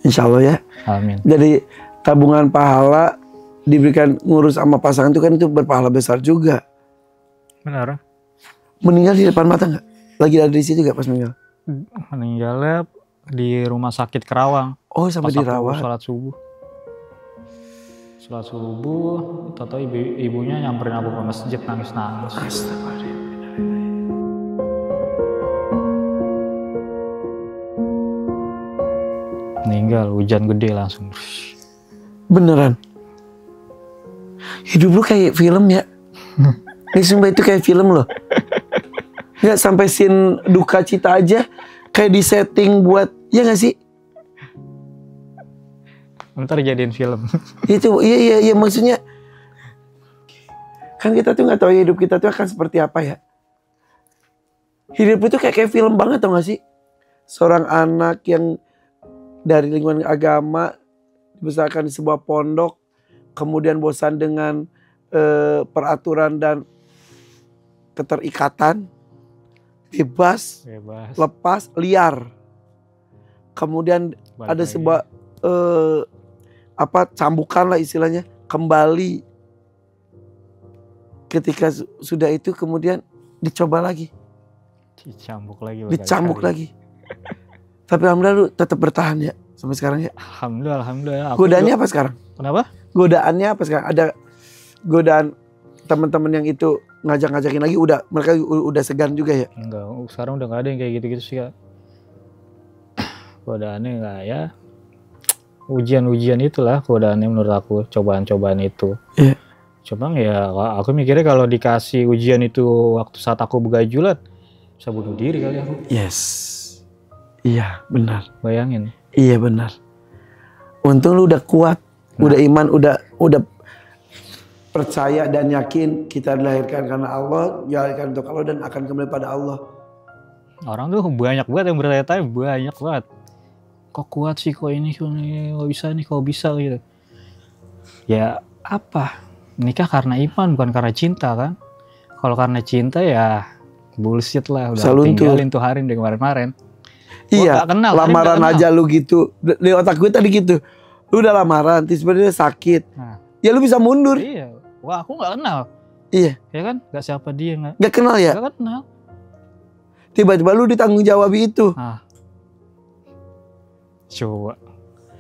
Insya Allah ya. Amin. Jadi tabungan pahala diberikan ngurus sama pasangan itu kan, itu berpahala besar juga. Benar. Meninggal di depan mata nggak? Lagi ada di situ nggak pas meninggal? Meninggalnya di rumah sakit Kerawang. Oh, sampai dirawat. Sholat subuh, tahu ibunya nyamperin aku ke masjid nangis-nangis. Meninggal, hujan gede langsung. Beneran? Hidup lu kayak film ya? Ini sumpah itu kayak film loh. Nggak sampai scene duka cita aja kayak di setting buat, ya nggak sih? Ntar jadiin film. Itu iya maksudnya kan kita tuh nggak tahu hidup kita tuh akan seperti apa ya. Hidup itu kayak film banget, tau gak sih? Seorang anak yang dari lingkungan agama dibesarkan di sebuah pondok, kemudian bosan dengan peraturan dan keterikatan, bebas, lepas, liar. Kemudian Balik ada lagi. sebuah cambukan lah istilahnya, kembali. Ketika sudah itu kemudian dicoba lagi, dicambuk lagi. Dicambuk lagi. Tapi alhamdulillah lu tetap bertahan ya sampai sekarang ya. Alhamdulillah. Godaannya apa sekarang? Kenapa? Godaannya apa sekarang? Ada godaan teman-teman yang itu ngajak-ngajakin lagi, mereka udah segan juga ya? Enggak, sekarang udah gak ada yang kayak gitu-gitu sih Kak. Godaannya enggak ya. Ujian-ujian itulah godaannya menurut aku, cobaan-cobaan itu. Iya. Cuma ya aku mikirnya kalau dikasih ujian itu waktu saat aku begajulat, bisa bunuh diri kali aku. Yes. Iya benar. Bayangin. Iya benar. Untung lu udah kuat, udah iman, udah percaya dan yakin kita dilahirkan karena Allah, dilahirkan untuk Allah dan akan kembali pada Allah. Orang tuh banyak banget yang bertanya-tanya, banyak banget. Kok kuat sih, kok ini, kok bisa gitu. Ya apa? Nikah karena iman bukan karena cinta kan? Kalau karena cinta ya bullshit lah, udah tinggalin tuh Harin dari kemarin-kemarin. Iya, lamaran aja lu gitu. Di otak gue tadi gitu. Lu udah lamaran, sebenarnya sakit. Nah. Ya lu bisa mundur. Iya. Wah, aku gak kenal. Iya. Ya kan? Gak siapa dia. Gak kenal ya? Gak kenal. Tiba-tiba lu ditanggung jawab itu. Nah. Coba.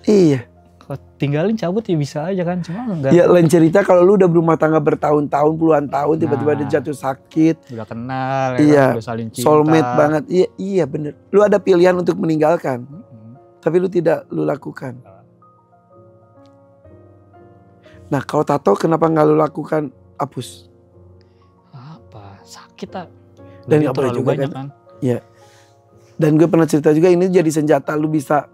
Iya. Kalau tinggalin cabut ya bisa aja kan. Cuma enggak. Ya lain cerita kalau lu udah berumah tangga bertahun-tahun, puluhan tahun, tiba-tiba ada jatuh sakit. Udah kenal, iya. Udah saling cinta. Soulmate banget. Iya bener. Lu ada pilihan untuk meninggalkan. Tapi lu tidak lu lakukan. Nah kalau tato kenapa gak lu lakukan hapus? Apa? Sakit tak? Dan gak boleh juga banyak kan? Iya. Dan gue pernah cerita juga ini jadi senjata lu bisa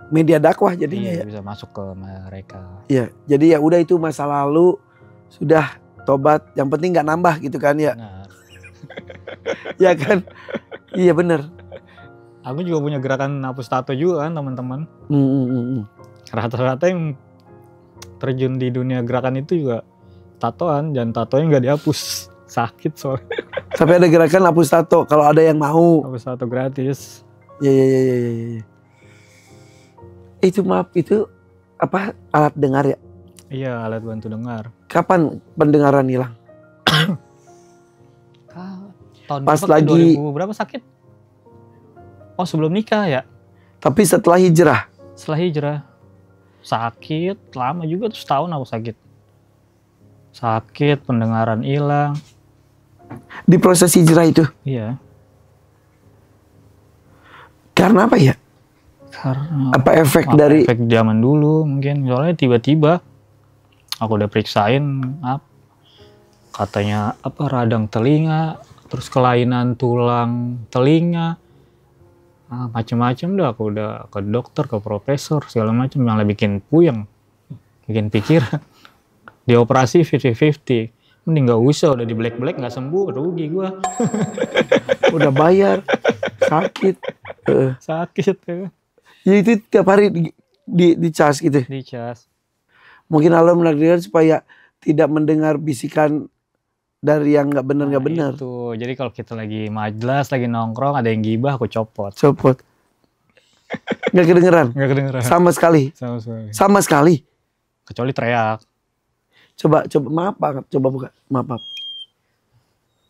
media dakwah jadinya. Iya, ya. Bisa masuk ke mereka. Iya. Jadi ya udah itu masa lalu, sudah tobat. Yang penting nggak nambah gitu kan ya. Benar. Ya kan. Iya bener. Aku juga punya gerakan hapus tato juga kan teman-teman. Rata-rata yang terjun di dunia gerakan itu juga tatoan, dan tatonya nggak dihapus. Sakit soalnya. Tapi ada gerakan hapus tato kalau ada yang mau. Hapus tato gratis. Iya. Itu maaf, itu apa, alat dengar ya? Iya, alat bantu dengar. Kapan pendengaran hilang? Tahun pas berapa, lagi 2000 berapa sakit? Oh sebelum nikah ya? Tapi setelah hijrah? Setelah hijrah. Sakit, lama juga tuh, setahun aku sakit. Sakit, pendengaran hilang. Di proses hijrah itu? Iya. Karena apa ya? Karena apa efek dari efek zaman dulu mungkin, soalnya tiba-tiba aku udah periksain katanya apa, radang telinga, terus kelainan tulang telinga, macem-macem dah. Aku udah ke dokter, ke profesor segala macam, yang lebih bikin puyeng, bikin pikiran. Dioperasi 50-50, mending gak usah, udah di black nggak sembuh, rugi gua. Udah bayar, sakit. Sakit ya. Ya itu tiap hari di cas gitu. Di cas. Mungkin Allah menakdirkan supaya tidak mendengar bisikan dari yang nggak benar nggak benar. Itu. Jadi kalau kita lagi majlas, lagi nongkrong, ada yang gibah, aku copot. Nggak kedengeran. Nggak kedengeran. Sama sekali. Sama sekali. Kecuali teriak. Coba maaf Pak, coba buka. Maaf.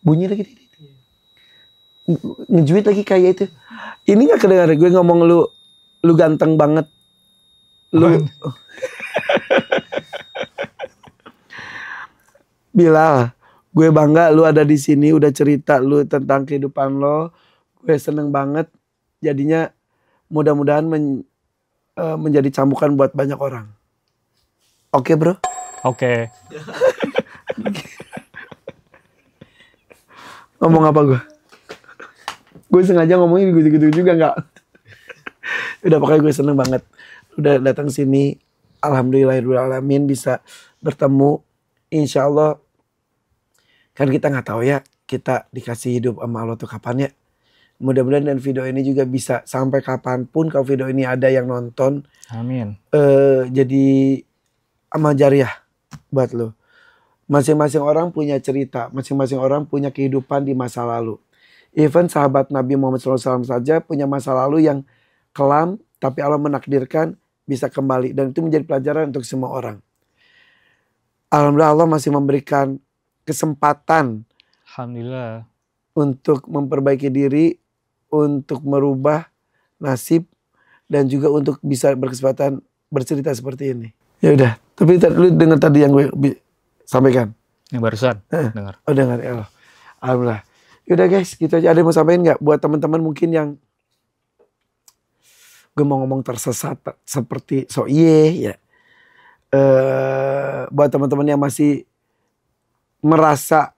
Bunyi lagi. Ngejuit lagi kayak itu. Ini nggak kedengeran. Gue ngomong lu ganteng banget. Lu Bilal, gue bangga lu ada di sini, udah cerita lu tentang kehidupan lo. Gue seneng banget. Jadinya mudah-mudahan menjadi cambukan buat banyak orang. Oke, bro? Oke. Ngomong apa gue? Gue sengaja ngomongin gitu-gitu juga nggak. Udah pokoknya gue seneng banget udah datang sini. Alhamdulillahirrahmanirrahim bisa bertemu. Insya Allah kan kita nggak tahu ya kita dikasih hidup sama Allah tuh kapan ya. Mudah-mudahan dan video ini juga bisa sampai kapanpun kalau video ini ada yang nonton. Amin. Jadi amal jariah buat lo. Masing-masing orang punya cerita, masing-masing orang punya kehidupan di masa lalu. Even sahabat Nabi Muhammad SAW saja punya masa lalu yang kelam, tapi Allah menakdirkan bisa kembali. Dan itu menjadi pelajaran untuk semua orang. Alhamdulillah Allah masih memberikan kesempatan Alhamdulillah. untuk memperbaiki diri, untuk merubah nasib, dan juga untuk bisa berkesempatan bercerita seperti ini. Ya udah, tapi lu dengar tadi yang gue sampaikan? Yang barusan dengar. Oh dengar ya Allah. Alhamdulillah. Yaudah guys, gitu aja. Ada yang mau sampaikan nggak buat teman-teman mungkin yang gue mau ngomong tersesat seperti ya. Buat teman-teman yang masih merasa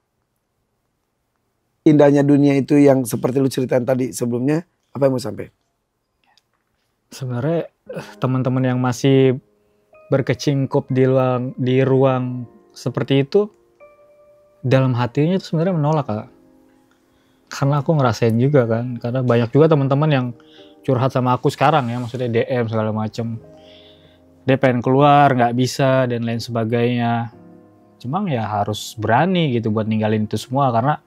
indahnya dunia itu yang seperti lu ceritain tadi sebelumnya, apa yang mau sampaikan? Sebenarnya teman-teman yang masih berkecingkup di ruang seperti itu, dalam hatinya itu sebenarnya menolak, Kak. Karena aku ngerasain juga kan, karena banyak juga teman-teman yang curhat sama aku sekarang ya, maksudnya DM segala macem. Dia pengen keluar, nggak bisa dan lain sebagainya. Cuma ya harus berani gitu buat ninggalin itu semua, karena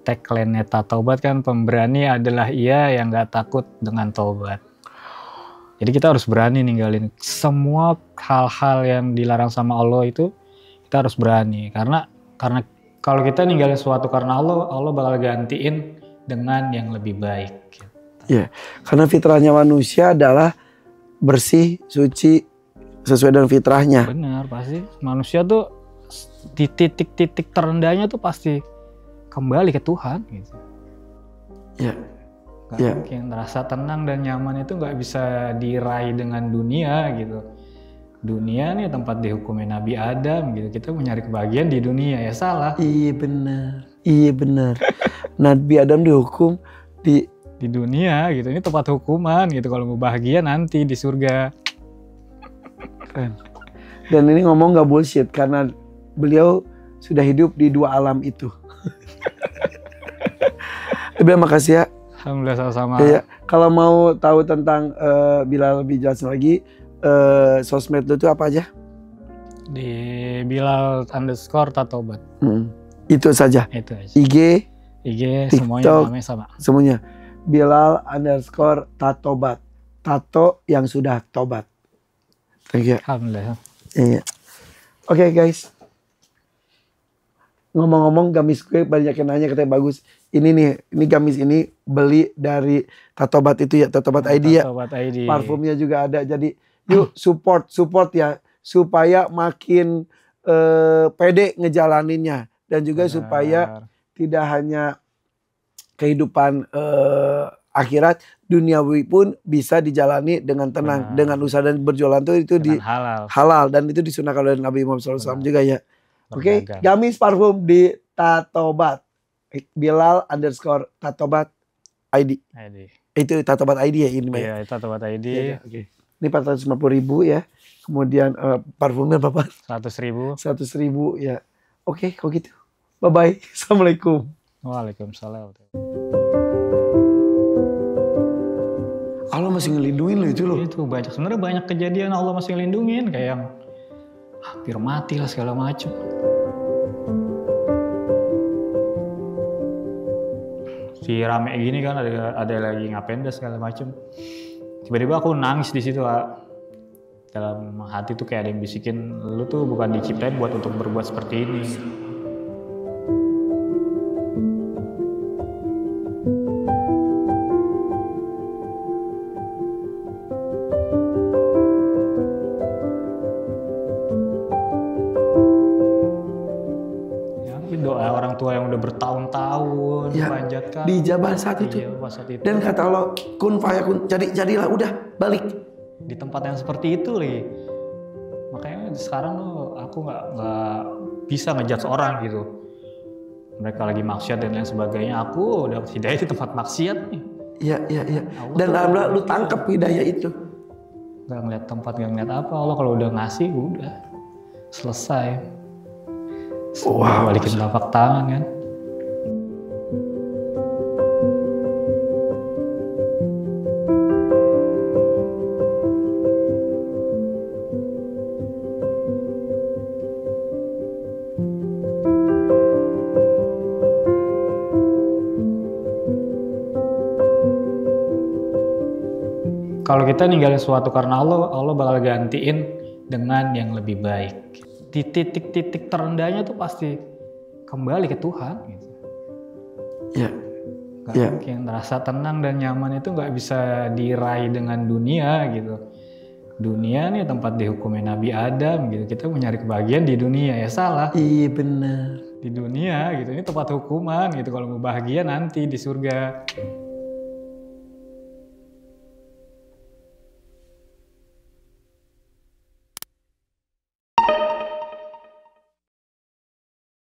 tagline-nya Tatobat kan, pemberani adalah ia yang nggak takut dengan taubat. Jadi kita harus berani ninggalin semua hal-hal yang dilarang sama Allah itu, kita harus berani. Karena kalau kita ninggalin sesuatu karena Allah, Allah bakal gantiin dengan yang lebih baik. Gitu. Ya, karena fitrahnya manusia adalah bersih, suci, sesuai dengan fitrahnya. Benar, pasti manusia tuh di titik-titik terendahnya tuh pasti kembali ke Tuhan. Gitu. Ya. Gak mungkin rasa tenang dan nyaman itu nggak bisa diraih dengan dunia gitu. Dunia nih tempat dihukumnya Nabi Adam gitu. Kita mau nyari kebahagiaan di dunia, ya salah. Iya benar. Nabi Adam dihukum di dunia gitu. Ini tempat hukuman gitu. Kalau mau bahagia nanti di surga. Keren. Dan ini ngomong nggak bullshit karena beliau sudah hidup di dua alam itu. Terima kasih ya. Alhamdulillah sama-sama. Ya, kalau mau tahu tentang Bilal lebih jelas lagi, sosmed lu itu apa aja? Di Bilal_Tatobat. Itu saja. Itu aja. IG, TikTok, semuanya namanya sama. Semuanya. Bilal_Tatobat. Tato yang sudah tobat. Thank you. Alhamdulillah. Iya. Oke guys. Ngomong-ngomong gamis gue banyak yang nanya katanya bagus. Ini gamis ini beli dari Tatobat itu ya, Tatobat ID ya. Tatobat ID. Parfumnya juga ada. Jadi yuk support ya supaya makin pede ngejalaninnya dan juga supaya tidak hanya kehidupan akhirat, duniawi pun bisa dijalani dengan tenang. Dengan usaha dan berjualan itu di halal dan itu disunahkan oleh Nabi Muhammad SAW juga ya. Oke, gamis parfum di Tatobat. Bilal_Tatobat ID. Itu Tatobat ID ya ini. Iya, Tatobat ID. Ya, oke. Ini 450.000 ya. Kemudian parfumnya berapa? 100.000. 100.000 ya. Oke, kalau gitu. Bye-bye. Assalamualaikum. Waalaikumsalam. Allah masih ngelindungin lo itu loh. Itu sebenarnya banyak kejadian Allah masih ngelindungin, kayak yang hampir mati lah segala macam. Si rame gini kan ada lagi ngapendas segala macam. Tiba-tiba aku nangis di situ, Kak. Dalam hati tuh kayak ada yang bisikin, lu tuh bukan diciptain buat untuk berbuat seperti ini. Doa orang tua yang udah bertahun-tahun ya, panjatkan dijabah saat itu. Dan kata Allah kun fayakun, jadilah, udah balik di tempat yang seperti itu li. Makanya sekarang tuh aku nggak bisa ngejudge orang gitu, mereka lagi maksiat dan lain sebagainya. Aku udah hidayah di tempat maksiat nih. Iya. Dan alhamdulillah lu tangkap hidayah itu. Gak ngeliat tempat, gak ngeliat apa. Allah kalau udah ngasih udah selesai. Wow, balikin telapak tangan kan. Kalau kita ninggalin sesuatu karena Allah, Allah bakal gantiin dengan yang lebih baik. Di titik-titik terendahnya tuh pasti kembali ke Tuhan. Gitu. Ya. Gak mungkin rasa tenang dan nyaman itu gak bisa diraih dengan dunia gitu. Dunia nih tempat dihukumnya Nabi Adam gitu. Kita mau nyari kebahagiaan di dunia, ya salah. Iya benar. Di dunia gitu, ini tempat hukuman gitu. Kalau mau bahagia nanti di surga.